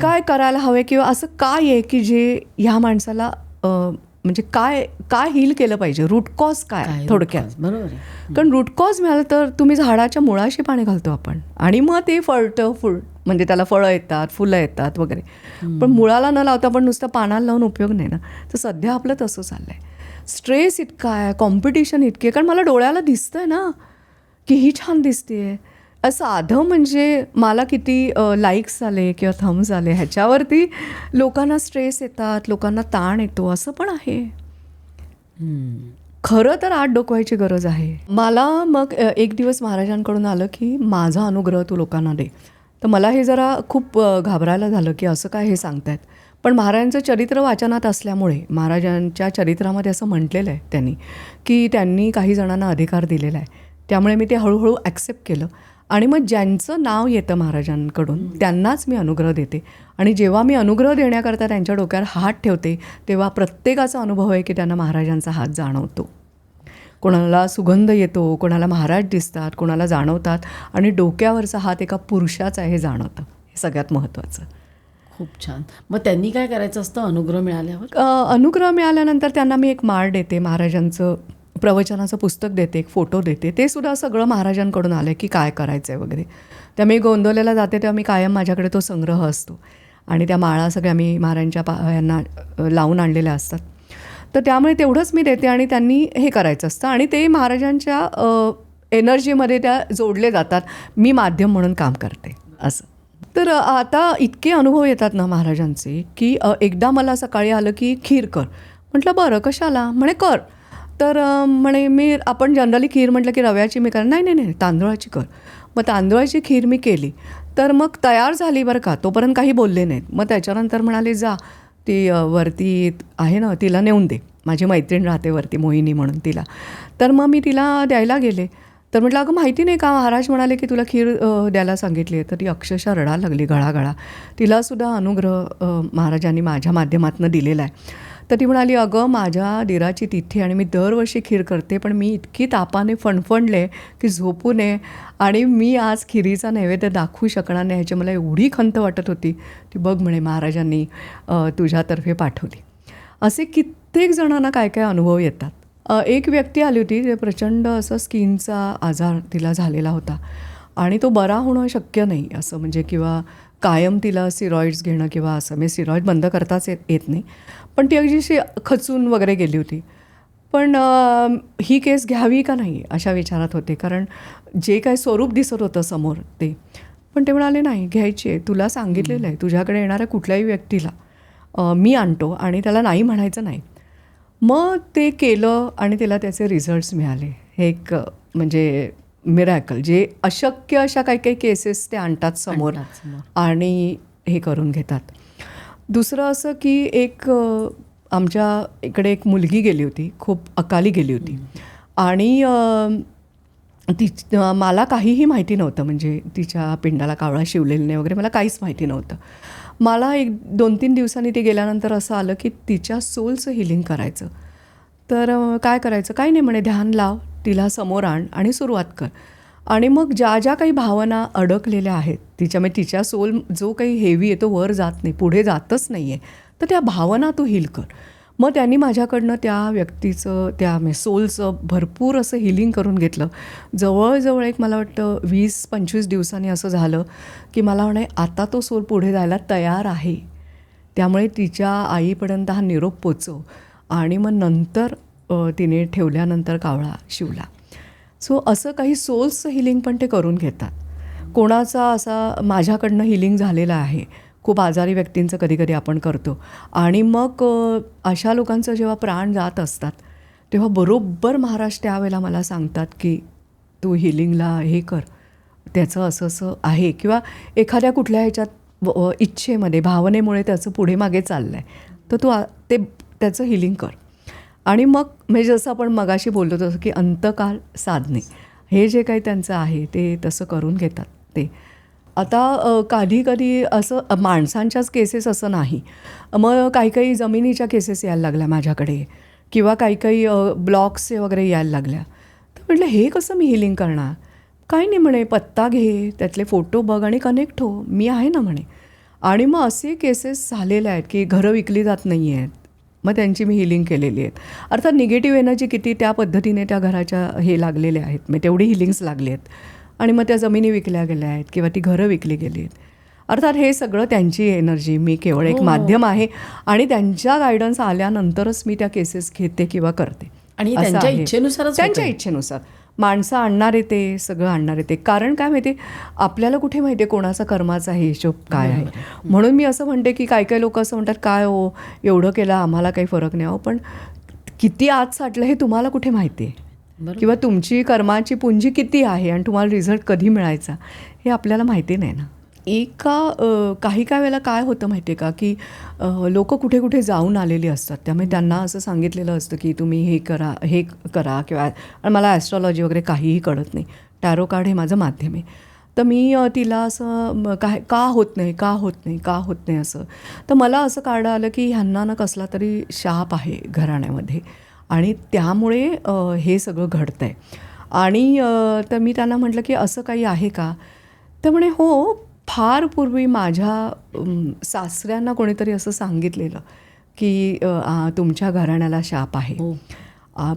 काय करायला हवे किंवा असं काय आहे की जे ह्या माणसाला म्हणजे काय हील केलं पाहिजे, रूट कॉज काय थोडक्यात. बरोबर आहे. कारण रूट कॉज मिळालं तर तुम्ही झाडाच्या मुळाशी पाणी घालतो आपण आणि मग ते म्हणजे त्याला फळं येतात, फुलं येतात वगैरे. पण मुळाला न लावता पण नुसतं पानाला लावून उपयोग नाही ना. तर सध्या आपलं तसं चाललं आहे. स्ट्रेस इतका आहे, कॉम्पिटिशन इतकी आहे, कारण मला डोळ्याला दिसतंय ना की ही छान दिसते. साधं म्हणजे मला किती लाईक्स आले किंवा थम्स आले ह्याच्यावरती लोकांना स्ट्रेस येतात, लोकांना ताण येतो, असं पण आहे. खरं तर आत डोकवायची गरज आहे. मला मग एक दिवस महाराजांकडून आलं की माझा अनुग्रह तू लोकांना दे. तर मला हे जरा खूप घाबरायला झालं की असं काय हे सांगतायत. पण महाराजांचं चरित्र वाचनात असल्यामुळे महाराजांच्या चरित्रामध्ये असं म्हटलेलं आहे त्यांनी की त्यांनी काही जणांना अधिकार दिलेला आहे. त्यामुळे मी ते हळूहळू ॲक्सेप्ट केलं आणि मग ज्यांचं नाव येतं महाराजांकडून त्यांनाच मी अनुग्रह देते. आणि जेव्हा मी अनुग्रह देण्याकरता त्यांच्या डोक्यावर हात ठेवते तेव्हा प्रत्येकाचा अनुभव आहे की त्यांना महाराजांचा हात जाणवतो. कोणाला सुगंध येतो, कोणाला महाराज दिसतात, कोणाला जाणवतात आणि डोक्यावरचा हात एका पुरुषाचा आहे हे जाणवतं. हे सगळ्यात महत्त्वाचं. खूप छान. मग त्यांनी काय करायचं असतं अनुग्रह मिळाल्यावर? अनुग्रह मिळाल्यानंतर त्यांना मी एक माळ देते, महाराजांचं प्रवचनाचं पुस्तक देते, एक फोटो देते. ते सुद्धा सगळं महाराजांकडून आलं की काय करायचं आहे वगैरे. त्या मी गोंदवलेला जाते तेव्हा मी कायम माझ्याकडे तो संग्रह असतो आणि त्या माळा सगळ्या मी महाराजांच्या यांना लावून आणलेल्या असतात. तर त्यामुळे तेवढंच मी देते आणि त्यांनी हे करायचं असतं आणि ते महाराजांच्या एनर्जीमध्ये त्या जोडले जातात. मी माध्यम म्हणून काम करते असं. तर आता इतके अनुभव येतात ना महाराजांचे की एकदा मला सकाळी आलं की खीर कर. म्हटलं बरं कशाला? म्हणे कर. तर म्हणे आपण जनरली खीर म्हटलं की रव्याची मी कर. नाही तांदूळाची कर. मग तांदूळाची खीर मी केली. तर मग तयार झाली बरं का, तोपर्यंत काही बोलले नाहीत. मग त्याच्यानंतर म्हणाले जा ती वरती आहे ना तिला नेऊन दे. माझी मैत्रीण राहते वरती मोहिनी म्हणून तिला. तर मग मी तिला द्यायला गेले. तर म्हटलं अगं माहिती नाही का महाराज म्हणाले की तुला खीर द्यायला सांगितली आहे. तर ती अक्षरशः रडायला लागली गळागळा. तिलासुद्धा अनुग्रह महाराजांनी माझ्या माध्यमातून दिलेला आहे. तर ती म्हणाली अगं माझ्या दिराची तिथी आणि मी दरवर्षी खीर करते पण मी इतकी तापाने फणफणले की झोपू नये आणि मी आज खिरीचा नैवेद्य दाखवू शकणार नाही ह्याची मला एवढी खंत वाटत होती. ती बघ म्हणे महाराजांनी तुझ्यातर्फे पाठवली. असे कित्येक जणांना काय काय अनुभव येतात. एक व्यक्ती आली होती जे प्रचंड असं स्किनचा आजार तिला झालेला होता आणि तो बरा होणं शक्य नाही असं म्हणजे किंवा कायम तिला स्टिरॉइड्स घेणं किंवा असं म्हणजे स्टिरॉइड बंद करताच येत नाही. पण ती अगदीशी खचून वगैरे गेली होती. पण ही केस घ्यावी का नाही अशा विचारात होते कारण जे काय स्वरूप दिसत होतं समोर ते. पण ते म्हणाले नाही घ्यायची आहे. तुला सांगितलेलं आहे तुझ्याकडे येणाऱ्या कुठल्याही व्यक्तीला मी आणतो आणि त्याला नाही म्हणायचं नाही. मग ते केलं आणि तिला त्याचे रिझल्ट्स मिळाले. हे एक म्हणजे मिरॅकल जे अशक्य अशा काही काही केसेस ते आणतात समोर आणि हे करून घेतात. दुसरं असं की एक आमच्या इकडे एक मुलगी गेली होती, खूप अकाली गेली होती आणि मला काहीही माहिती नव्हतं म्हणजे तिच्या पिंडाला कावळा शिवलेला नाही वगैरे मला काहीच माहिती नव्हतं. मला 1-2-3 दिवसांनी ती गेल्यानंतर असं आलं की तिच्या सोलचं हिलिंग करायचं. तर काय करायचं? काही नाही म्हणे ध्यान लाव, तिला समोर आण आणि सुरुवात कर आणि मग ज्या ज्या काही भावना अडकलेल्या आहेत तिच्यामध्ये तिच्या सोल जो काही हेवी आहे तो वर जात नाही, पुढे जातच नाही आहे, तर त्या भावना तू हील कर. मग त्यांनी माझ्याकडनं त्या व्यक्तीचं त्या सोलचं भरपूर असं हिलिंग करून घेतलं. जवळजवळ एक मला वाटतं 20-25 दिवसांनी असं झालं की मला म्हणे आता तो सोल पुढे जायला तयार आहे. त्यामुळे तिच्या आईपर्यंत हा निरोप पोचव आणि मग नंतर तिने ठेवल्यानंतर कावळा शिवला. सो असं काही सोल्सचं हिलिंग पण ते करून घेतात. कोणाचा असा माझ्याकडनं हिलिंग झालेला आहे, खूप आजारी व्यक्तींचं कधीकधी आपण करतो आणि मग अशा लोकांचं जेव्हा प्राण जात असतात तेव्हा बरोबर महाराज त्यावेळेला मला सांगतात की तू हिलिंगला हे कर, त्याचं असं असं आहे किंवा एखाद्या कुठल्या ह्याच्यात इच्छेमध्ये भावनेमुळे त्याचं पुढे मागे चाललं आहे तर तू ते त्याचं हिलिंग कर. आणि मग म्हणजे जसं आपण मगाशी बोललो तसं की अंतकाल साधणे हे जे काही त्यांचं आहे ते तसं करून घेतात ते. आता कधी कधी असं माणसांच्याच केसेस असं नाही, मग काही काही जमिनीच्या केसेस यायला लागल्या माझ्याकडे किंवा काही काही ब्लॉक्सचे वगैरे यायला लागल्या. तर म्हटलं हे कसं मी हिलिंग करणार? काही नाही म्हणे पत्ता घे, त्यातले फोटो बघ आणि कनेक्ट हो, मी आहे ना म्हणे. आणि मग असे केसेस झालेले आहेत की घरं विकली जात नाही आहेत, मग त्यांची मी हिलिंग केलेली आहेत. अर्थात निगेटिव्ह एनर्जी किती त्या पद्धतीने त्या घराच्या हे लागलेले आहेत, मग तेवढी हिलिंग्स लागली आहेत आणि मग त्या जमिनी विकल्या गेल्या आहेत किंवा ती घरं विकली गेली आहेत. अर्थात हे सगळं त्यांची एनर्जी, मी केवळ एक माध्यम आहे आणि त्यांच्या गायडन्स आल्यानंतरच मी त्या केसेस घेते किंवा करते. आणि असं त्यांच्या आहे. इच्छेनुसारच त्यांच्या इच्छेनुसार माणसं आणणार येते, सगळं आणणार येते. कारण काय माहिती, आपल्याला कुठे माहिती आहे कोणाचा कर्माचा हे हिशोब काय आहे. म्हणून मी असं म्हणते की काही काही लोक असं म्हणतात, काय हो एवढं केलं आम्हाला काही फरक नाही. हो पण किती आत साठलं हे तुम्हाला कुठे माहिती आहे, किंवा तुमची कर्माची पुंजी किती आहे आणि तुम्हाला रिझल्ट कधी मिळायचा हे आपल्याला माहिती नाही ना. काही वेळेला काय होतं माहिती आहे का, की लोक कुठे कुठे जाऊन आलेली असतात, त्यामुळे त्यांना असं सांगितलेलं असतं की तुम्ही हे करा किंवा मला ॲस्ट्रॉलॉजी वगैरे काहीही कळत नाही, टॅरो कार्ड हे माझं माध्यम आहे. तर मी तिला असं का होत नाही असं. तर मला असं कार्ड आलं की ह्यांना ना कसला तरी शाप आहे घराण्यामध्ये आणि त्यामुळे हे सगळं घडतं आहे. आणि तर मी त्यांना म्हटलं की असं काही आहे का. तर म्हणे हो, फार पूर्वी माझ्या सासऱ्यांना कोणीतरी असं सांगितलेलं की तुमच्या घराण्याला शाप आहे.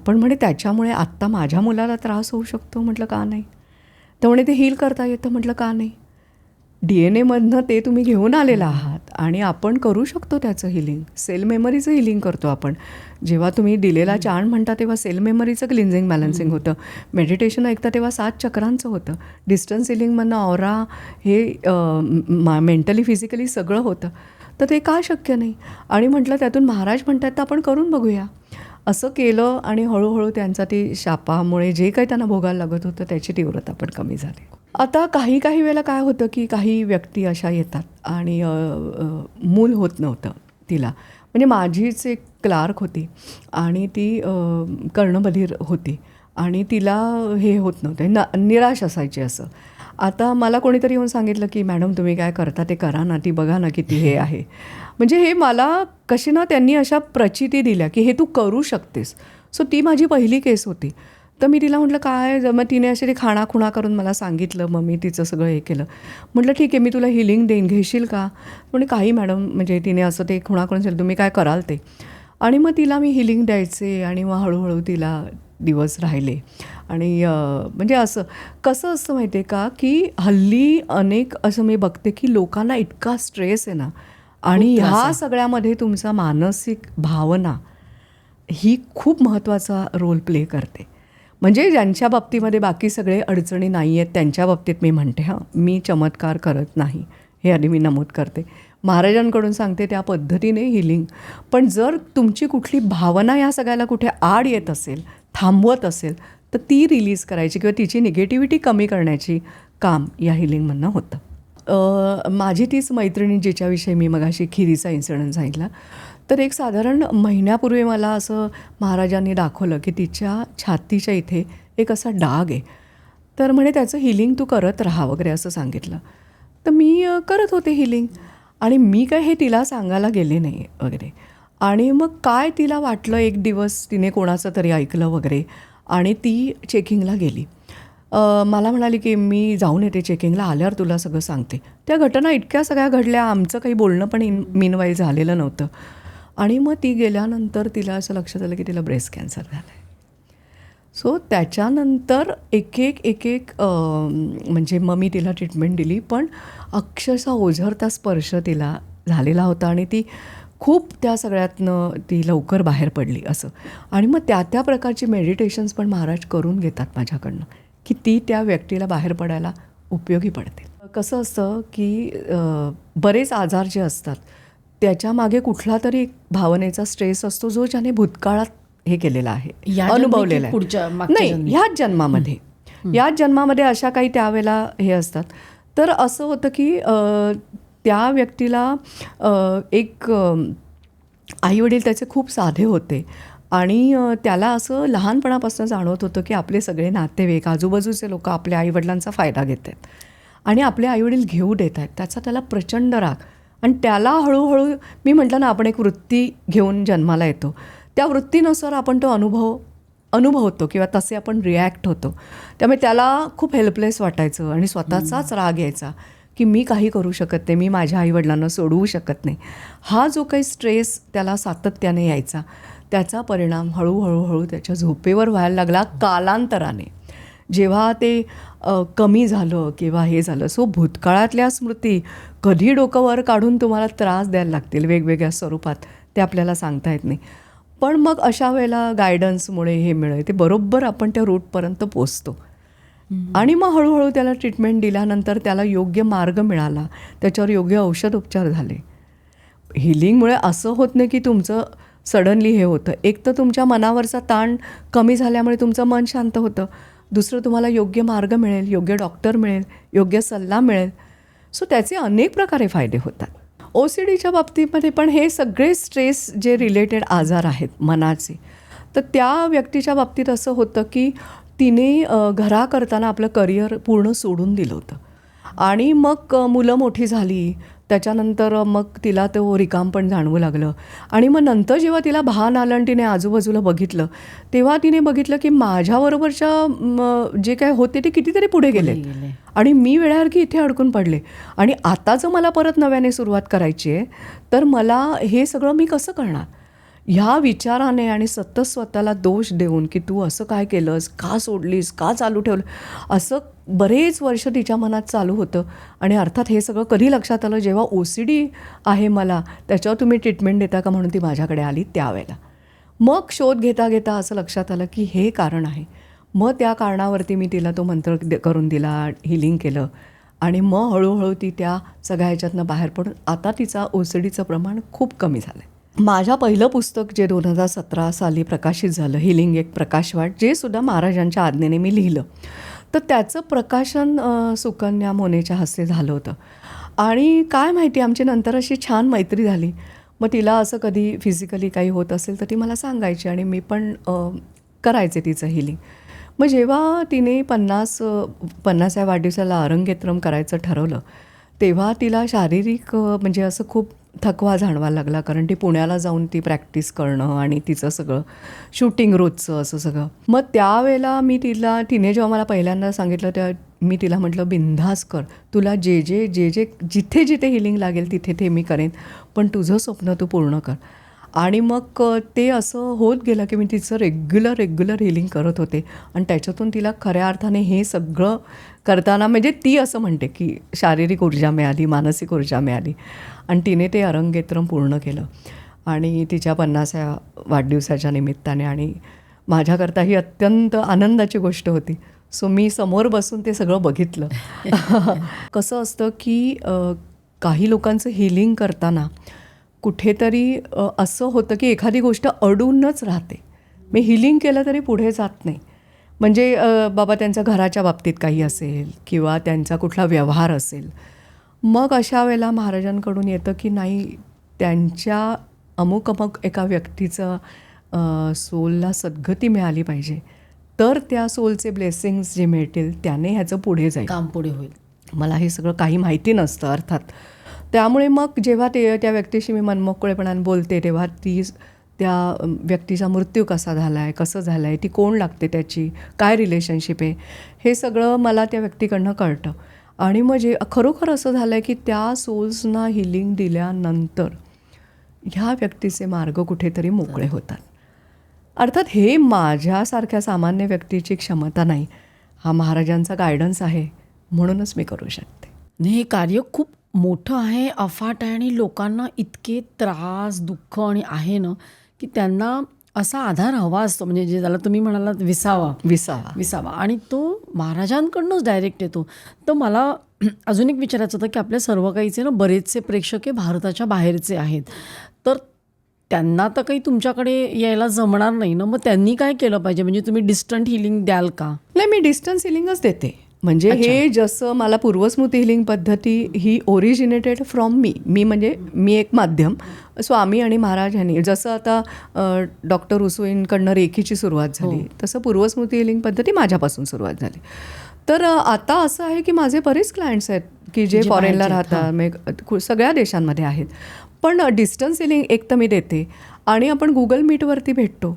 पण म्हणे त्याच्यामुळे आत्ता माझ्या मुलाला त्रास होऊ शकतो. म्हटलं का नाही. तर म्हणे ते हील करता येतं. म्हटलं का नाही. DNA ते तुम्ही घेऊन आलेला आहात आणि आपण करू शकतो त्याचं हिलिंग. सेल मेमरीचं हिलिंग करतो आपण. जेव्हा तुम्ही दिलेला चाण म्हणता तेव्हा सेल मेमरीचं क्लिन्झिंग बॅलन्सिंग होतं. मेडिटेशन ऐकता तेव्हा 7 चक्रांचं होतं. डिस्टन्स हिलिंगमधनं ऑरा हे मेंटली फिजिकली सगळं होतं. तर ते का शक्य नाही. आणि म्हटलं त्यातून महाराज म्हणतात तर आपण करून बघूया. असं केलं आणि हळूहळू त्यांचा ते शापामुळे जे काही त्यांना भोगायला लागत होतं त्याची तीव्रता पण कमी झाली. आता काही वेळेला काय होतं की काही व्यक्ती अशा येतात आणि मूल होत नव्हतं तिला. म्हणजे माझीच एक क्लार्क होती आणि ती कर्णबधीर होती आणि तिला हे होत नव्हतं, निराश असायची असं. आता मला कोणीतरी येऊन सांगितलं की मॅडम तुम्ही काय करता ते करा ना, ती बघा ना किती हे आहे. म्हणजे हे मला कशी ना त्यांनी अशा प्रचिती दिल्या की हे तू करू शकतेस. सो ती माझी पहिली केस होती. तर मी तिला म्हटलं काय, मग तिने असे ते खाणाखुणा करून मला सांगितलं. मग मी तिचं सगळं हे केलं. म्हटलं ठीक आहे मी तुला हिलिंग देईन, घेशील का. म्हणजे काही मॅडम, म्हणजे तिने असं ते खुणा करून सांगितलं तुम्ही काय कराल ते. आणि मग तिला मी हिलिंग द्यायचे आणि मग हळूहळू तिला दिवस राहिले. आणि म्हणजे असं कसं असतं माहिती आहे का, की हल्ली अनेक असं मी बघते की लोकांना इतका स्ट्रेस आहे ना, आणि ह्या सगळ्यामध्ये तुमचा मानसिक भावना ही खूप महत्त्वाचा रोल प्ले करते. म्हणजे ज्यांच्या बाबतीमध्ये बाकी सगळे अडचणी नाही आहेत त्यांच्या बाबतीत मी म्हणते, मी चमत्कार करत नाही हे आधी मी नमूद करते. महाराजांकडून सांगते त्या पद्धतीने हिलिंग. पण जर तुमची कुठली भावना या सगळ्याला कुठे आड येत असेल, थांबवत असेल, तर ती रिलीज करायची किंवा तिची निगेटिव्हिटी कमी करण्याची काम या हिलिंगमधनं होतं. माझी तीच मैत्रिणी जिच्याविषयी मी मगाशी खिरीचा इन्सिडंट सांगितला, तर एक साधारण महिन्यापूर्वी मला असं महाराजांनी दाखवलं की तिच्या छातीच्या इथे एक असा डाग आहे. तर म्हणे त्याचं हिलिंग तू करत राहा वगैरे असं सांगितलं. तर मी करत होते हिलिंग आणि मी काय हे तिला सांगायला गेले नाही वगैरे. आणि मग काय तिला वाटलं, एक दिवस तिने कोणाचं तरी ऐकलं वगैरे आणि ती चेकिंगला गेली. मला म्हणाली की मी जाऊन येते चेकिंगला, आल्यावर तुला सगळं सांगते. त्या घटना इतक्या सगळ्या घडल्या, आमचं काही बोलणं पण मीनवाईल झालेलं नव्हतं. आणि मग ती गेल्यानंतर तिला असं लक्षात आलं की तिला ब्रेस्ट कॅन्सर झाला आहे. सो त्याच्यानंतर एक एक म्हणजे मग मी तिला ट्रीटमेंट दिली, पण अक्षरशः ओझरता स्पर्श तिला झालेला होता आणि ती खूप त्या सगळ्यातनं ती लवकर बाहेर पडली असं. आणि मग त्या प्रकारची मेडिटेशन्स पण महाराज करून घेतात माझ्याकडनं की ती त्या व्यक्तीला बाहेर पडायला उपयोगी पडते. कसं असतं की बरेच आजार जे असतात त्याच्यामागे कुठला तरी भावनेचा स्ट्रेस असतो जो ज्याने भूतकाळात हे केलेलं आहे, अनुभवलेलं आहे. नाही, ह्याच जन्मामध्ये अशा काही त्यावेळेला हे असतात. तर असं होतं की त्या व्यक्तीला एक आईवडील त्याचे खूप साधे होते आणि त्याला असं लहानपणापासून जाणवत होतं की आपले सगळे नातेवाईक, आजूबाजूचे लोक आपल्या आईवडिलांचा फायदा घेत आहेत आणि आपले आईवडील घेऊ देत आहेत. त्याचा त्याला प्रचंड राग. आणि त्याला हळूहळू मी म्हटलं ना, आपण एक वृत्ती घेऊन जन्माला येतो, त्या वृत्तीनुसार आपण तो अनुभवतो किंवा तसे आपण रिॲक्ट होतो. त्यामुळे त्याला खूप हेल्पलेस वाटायचं आणि स्वतःचाच राग यायचा की मी काही करू शकत नाही, मी माझ्या आईवडिलांना सोडवू शकत नाही. हा जो काही स्ट्रेस त्याला सातत्याने यायचा त्याचा परिणाम हळूहळू त्याच्या झोपेवर व्हायला लागला कालांतराने. जेव्हा ते कमी झालं किंवा हे झालं. सो भूतकाळातल्या स्मृती कधी डोकं वर काढून तुम्हाला त्रास द्यायला लागतील वेगवेगळ्या स्वरूपात, ते आपल्याला सांगता येत नाही. पण मग अशा वेळेला गायडन्समुळे हे मिळेल ते बरोबर आपण त्या रूटपर्यंत पोचतो. आणि मग हळूहळू त्याला ट्रीटमेंट दिल्यानंतर त्याला योग्य मार्ग मिळाला, त्याच्यावर योग्य औषध उपचार झाले. हिलिंगमुळे असं होत नाही की तुमचं सडनली हे होतं. एक तर तुमच्या मनावरचा ताण कमी झाल्यामुळे तुमचं मन शांत होतं. दुसरं तुम्हाला योग्य मार्ग मिळेल, योग्य डॉक्टर मिळेल, योग्य सल्ला मिळेल. सो त्याचे अनेक प्रकारे फायदे होतात. OCDच्या बाबतीमध्ये पण हे सगळे स्ट्रेस जे रिलेटेड आजार आहेत मनाचे, तर त्या व्यक्तीच्या बाबतीत असं होतं की तिने घरा करताना आपलं करिअर पूर्ण सोडून दिलं होतं आणि मग मुलं मोठी झाली, त्याच्यानंतर मग तिला तो रिकाम पण जाणवू लागलं. आणि मग नंतर जेव्हा तिला भान आलं आणि तिने आजूबाजूला बघितलं, तेव्हा तिने बघितलं की माझ्याबरोबरच्या जे काय होते ते कितीतरी पुढे गेले आणि मी वेळासारखी इथे अडकून पडले. आणि आता जर मला परत नव्याने सुरुवात करायची आहे तर मला हे सगळं मी कसं करणार, ह्या विचाराने आणि सतत स्वतःला दोष देऊन की तू असं काय केलंस, का सोडलीस, का चालू ठेवलं, असं बरेच वर्ष तिच्या मनात चालू होतं. आणि अर्थात हे सगळं कधी लक्षात आलं, जेव्हा OCD आहे मला, त्याच्यावर तुम्ही ट्रीटमेंट देता का म्हणून ती माझ्याकडे आली त्यावेळेला. मग शोध घेता घेता असं लक्षात आलं की हे कारण आहे. मग त्या कारणावरती मी तिला तो मंत्र करून दिला, हिलिंग केलं आणि मग हळूहळू ती त्या सगळ्या ह्याच्यातनं बाहेर पडून आता तिचा OCDचं प्रमाण खूप कमी झालं आहे. माझं पहिलं पुस्तक जे 2017 साली प्रकाशित झालं, हिलिंग एक प्रकाशवाट, जे सुद्धा महाराजांच्या आज्ञेने मी लिहिलं, तर त्याचं प्रकाशन सुकन्या मोनेच्या हस्ते झालं होतं. आणि काय माहिती आमची नंतर अशी छान मैत्री झाली. मग तिला असं कधी फिजिकली काही होत असेल तर ती मला सांगायची आणि मी पण करायचे तिचं हिलिंग. मग जेव्हा तिने 50व्या वाढदिवसाला अरंगेत्रम करायचं ठरवलं, तेव्हा तिला शारीरिक म्हणजे असं खूप थकवा जाणवायला लागला, कारण ती पुण्याला जाऊन ती प्रॅक्टिस करणं आणि तिचं सगळं शूटिंग रोजचं असं सगळं. मग त्यावेळेला तिने जेव्हा मला पहिल्यांदा सांगितलं तेव्हा मी तिला म्हटलं, बिनधास्त कर, तुला जे जिथे जिथे हिलिंग लागेल तिथे ते मी करेन, पण तुझं स्वप्न तू पूर्ण कर. आणि मग ते असं होत गेलं की मी तिचं रेग्युलर हिलिंग करत होते. आणि त्याच्यातून तिला खऱ्या अर्थाने हे सगळं करताना म्हणजे ती असं म्हणते की शारीरिक ऊर्जा मिळाली, मानसिक ऊर्जा मिळाली. आणि तिने ते अरंगेत्रम पूर्ण केलं आणि तिच्या 50व्या वाढदिवसाच्या निमित्ताने. आणि माझ्याकरता ही अत्यंत आनंदाची गोष्ट होती. सो मी समोर बसून ते सगळं बघितलं. कसं असतं की काही लोकांचं हिलिंग करताना कुठेतरी असं होतं की एखादी गोष्ट अडूनच राहते. मी हिलिंग केलं तरी पुढे जात नाही. म्हणजे बाबा त्यांच्या घराच्या बाबतीत काही असेल किंवा त्यांचा कुठला व्यवहार असेल, मग अशा वेळेला महाराजांकडून येतं की नाही, त्यांच्या अमुक एका व्यक्तीचं सोलला सद्गती मिळाली पाहिजे, तर त्या सोलचे ब्लेसिंग्स जे मिळतील त्याने ह्याचं पुढे जाईल, काम पुढे होईल. मला हे सगळं काही माहिती नसतं अर्थात. त्यामुळे मग जेव्हा त्या व्यक्तीशी मी मनमोकळेपणाने बोलते तेव्हा त्या व्यक्तीचा मृत्यू कसा झाला आहे, कसं झालं आहे, ती कोण लागते, त्याची काय रिलेशनशिप आहे, हे सगळं मला त्या व्यक्तीकडनं कळतं. आणि मग खरोखर असं झालं आहे की त्या सोल्सना हिलिंग दिल्यानंतर ह्या व्यक्तीचे मार्ग कुठेतरी मोकळे होतात. अर्थात हे माझ्यासारख्या सामान्य व्यक्तीची क्षमता नाही, हा महाराजांचा गायडन्स आहे, म्हणूनच मी करू शकते. हे कार्य खूप मोठं आहे, अफाट आहे आणि लोकांना इतके त्रास, दुःख आणि आहे ना की त्यांना असा आधार हवा असतो, म्हणजे जे ज्याला तुम्ही म्हणालात विसावा, आणि तो महाराजांकडूनच डायरेक्ट येतो. तर मला अजून एक विचारायचं होतं की आपल्या सर्व काहीचे ना बरेचसे प्रेक्षक हे भारताच्या बाहेरचे आहेत, तर त्यांना तर काही तुमच्याकडे यायला जमणार नाही ना, मग त्यांनी काय केलं पाहिजे? म्हणजे तुम्ही डिस्टंट हिलिंग द्याल का? नाही, मी डिस्टन्स हिलिंगच देते. म्हणजे हे जसं मला पूर्वस्मृती हिलिंग पद्धती ही ओरिजिनेटेड फ्रॉम मी म्हणजे मी एक माध्यम, स्वामी आणि महाराज यांनी, जसं आता डॉक्टर उसुईंकडनं रेखीची सुरुवात झाली, तसं पूर्वस्मृती हिलिंग पद्धती माझ्यापासून सुरुवात झाली. तर आता असं आहे की माझे बरेच क्लायंट्स आहेत की जे फॉरेनला राहतात, म्हणजे सगळ्या देशांमध्ये आहेत. पण डिस्टन्स हिलिंग एक तर मी देते आणि आपण गुगल मीटवरती भेटतो.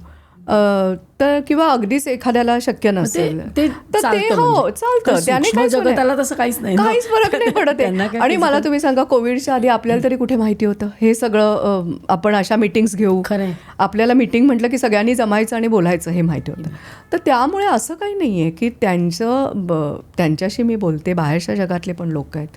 तर किंवा अगदीच एखाद्याला शक्य नसेल ते तर ते चालतं हो म्हणजे. चालतं कारण त्याने सूक्ष्म काहीच नाही. जगताला तसं काहीच नाही ना. काहीच फरक नाही पडत त्यांना आहे. काय आणि मला physical- तुम्ही सांगा कोविडच्या आधी आपल्याला तरी कुठे माहिती होतं हे सगळं आपण अशा मीटिंग्स घेऊ. खरंय. आपल्याला मीटिंग म्हटलं की सगळ्यांनी जमायचं आणि बोलायचं हे माहिती होतं. तर त्यामुळे असं काही नाही आहे की त्यांच्याशी मी बोलते बाहेरच्या जगातले पण लोक आहेत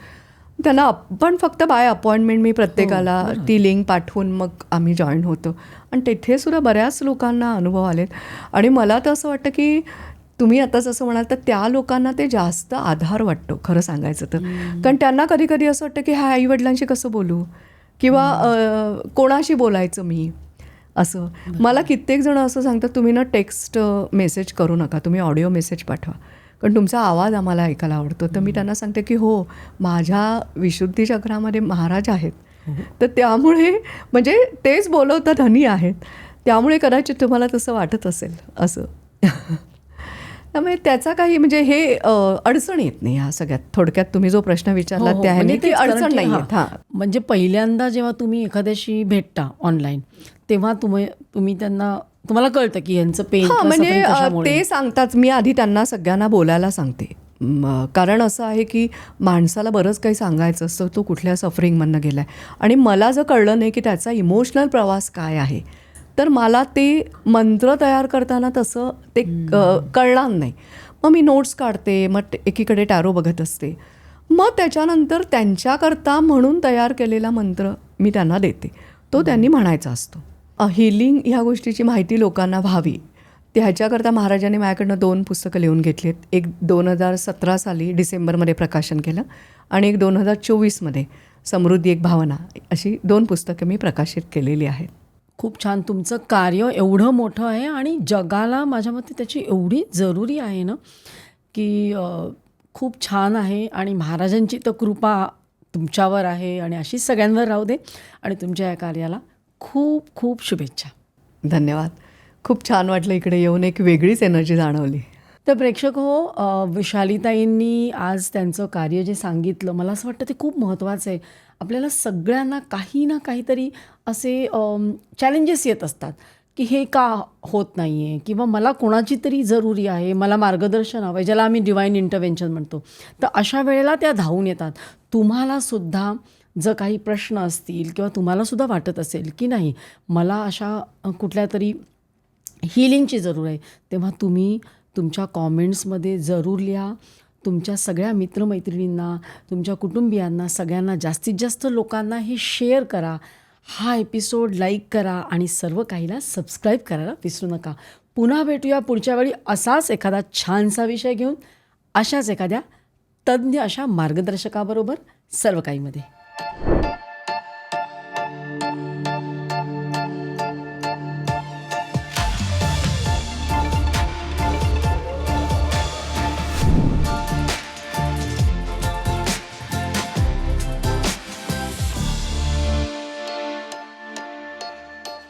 त्यांना पण फक्त बाय अपॉइंटमेंट मी प्रत्येकाला ती लिंक पाठवून मग आम्ही जॉईन होतो आणि तिथे सुद्धा बऱ्याच लोकांना अनुभव आलेत. आणि मला तर असं वाटतं की तुम्ही आताच असं म्हणाल तर त्या लोकांना ते जास्त आधार वाटतो खरं सांगायचं तर. कारण त्यांना कधी कधी असं वाटतं की ह्या आईवडिलांशी कसं बोलू किंवा कोणाशी बोलायचं मी असं. मला कित्येक जण असं सांगतात तुम्ही ना टेक्स्ट मेसेज करू नका तुम्ही ऑडिओ मेसेज पाठवा कारण तुमचा आवाज आम्हाला ऐकायला आवडतो. तर मी त्यांना सांगते की हो माझ्या विशुद्धी चक्रामध्ये महाराज आहेत तर त्यामुळे म्हणजे तेच बोलवता धनी आहेत त्यामुळे कदाचित तुम्हाला तसं वाटत असेल असं. त्यामुळे त्याचा काही म्हणजे हे अडचण येत नाही ह्या सगळ्यात. थोडक्यात तुम्ही जो प्रश्न विचारला हो, हो. त्या म्हणजे की तेच, कारण अडचण की नाही हां, येत. हां म्हणजे पहिल्यांदा जेव्हा तुम्ही एखाद्याशी भेटता ऑनलाईन तेव्हा तुम्ही तुम्हाला कळतं की यांचं पेन हां म्हणजे ते सांगतात. मी आधी त्यांना सगळ्यांना बोलायला सांगते कारण असं आहे की माणसाला बरंच काही सांगायचं असतं तो कुठल्या सफरिंगमधनं गेला आहे आणि मला जर कळलं नाही की त्याचा इमोशनल प्रवास काय आहे तर मला ते मंत्र तयार करताना तसं ते कळणार नाही. मग मी नोट्स काढते मग एकीकडे टॅरो बघत असते मग त्याच्यानंतर त्यांच्याकरता म्हणून तयार केलेला मंत्र मी त्यांना देते तो त्यांनी म्हणायचा असतो. हिलिंग ह्या गोष्टीची माहिती लोकांना व्हावी ह्याच्याकरता महाराजांनी माझ्याकडनं 2 पुस्तकं लिहून घेतली आहेत. एक 2017 साली डिसेंबरमध्ये प्रकाशन केलं आणि एक 2024मध्ये समृद्धी एक भावना अशी 2 पुस्तकं मी प्रकाशित केलेली आहेत. खूप छान. तुमचं कार्य एवढं मोठं आहे आणि जगाला माझ्या मते त्याची एवढी जरुरी आहे ना की खूप छान आहे. आणि महाराजांची तर कृपा तुमच्यावर आहे आणि अशीच सगळ्यांवर राहू दे आणि तुमच्या या कार्याला खूप खूप शुभेच्छा. धन्यवाद. खूप छान वाटलं इकडे येऊन. एक वेगळीच एनर्जी जाणवली. तर प्रेक्षक हो, विशालीताईंनी आज त्यांचं कार्य जे सांगितलं मला असं वाटतं ते खूप महत्त्वाचं आहे. आपल्याला सगळ्यांना काही ना काहीतरी असे चॅलेंजेस येत असतात की हे का होत नाही आहे किंवा मला कोणाची तरी जरुरी आहे, मला मार्गदर्शन हवं आहे, ज्याला आम्ही डिवाईन इंटरव्हेन्शन म्हणतो. तर अशा वेळेला त्या धावून येतात. तुम्हालासुद्धा जर काही प्रश्न असतील किंवा तुम्हालासुद्धा वाटत असेल की नाही मला अशा कुठल्या तरी हिलिंगची जरूर आहे तेव्हा तुम्ही तुमच्या कॉमेंट्समध्ये जरूर लिहा. तुमच्या सगळ्या मित्रमैत्रिणींना तुमच्या कुटुंबियांना सगळ्यांना जास्तीत जास्त लोकांना हे शेअर करा. हा एपिसोड लाईक करा आणि सर्व काहीला सबस्क्राईब करायला विसरू नका. पुन्हा भेटूया पुढच्या वेळी असाच एखादा छानसा विषय घेऊन अशाच एखाद्या तज्ज्ञ अशा मार्गदर्शकाबरोबर सर्व काहीमध्ये.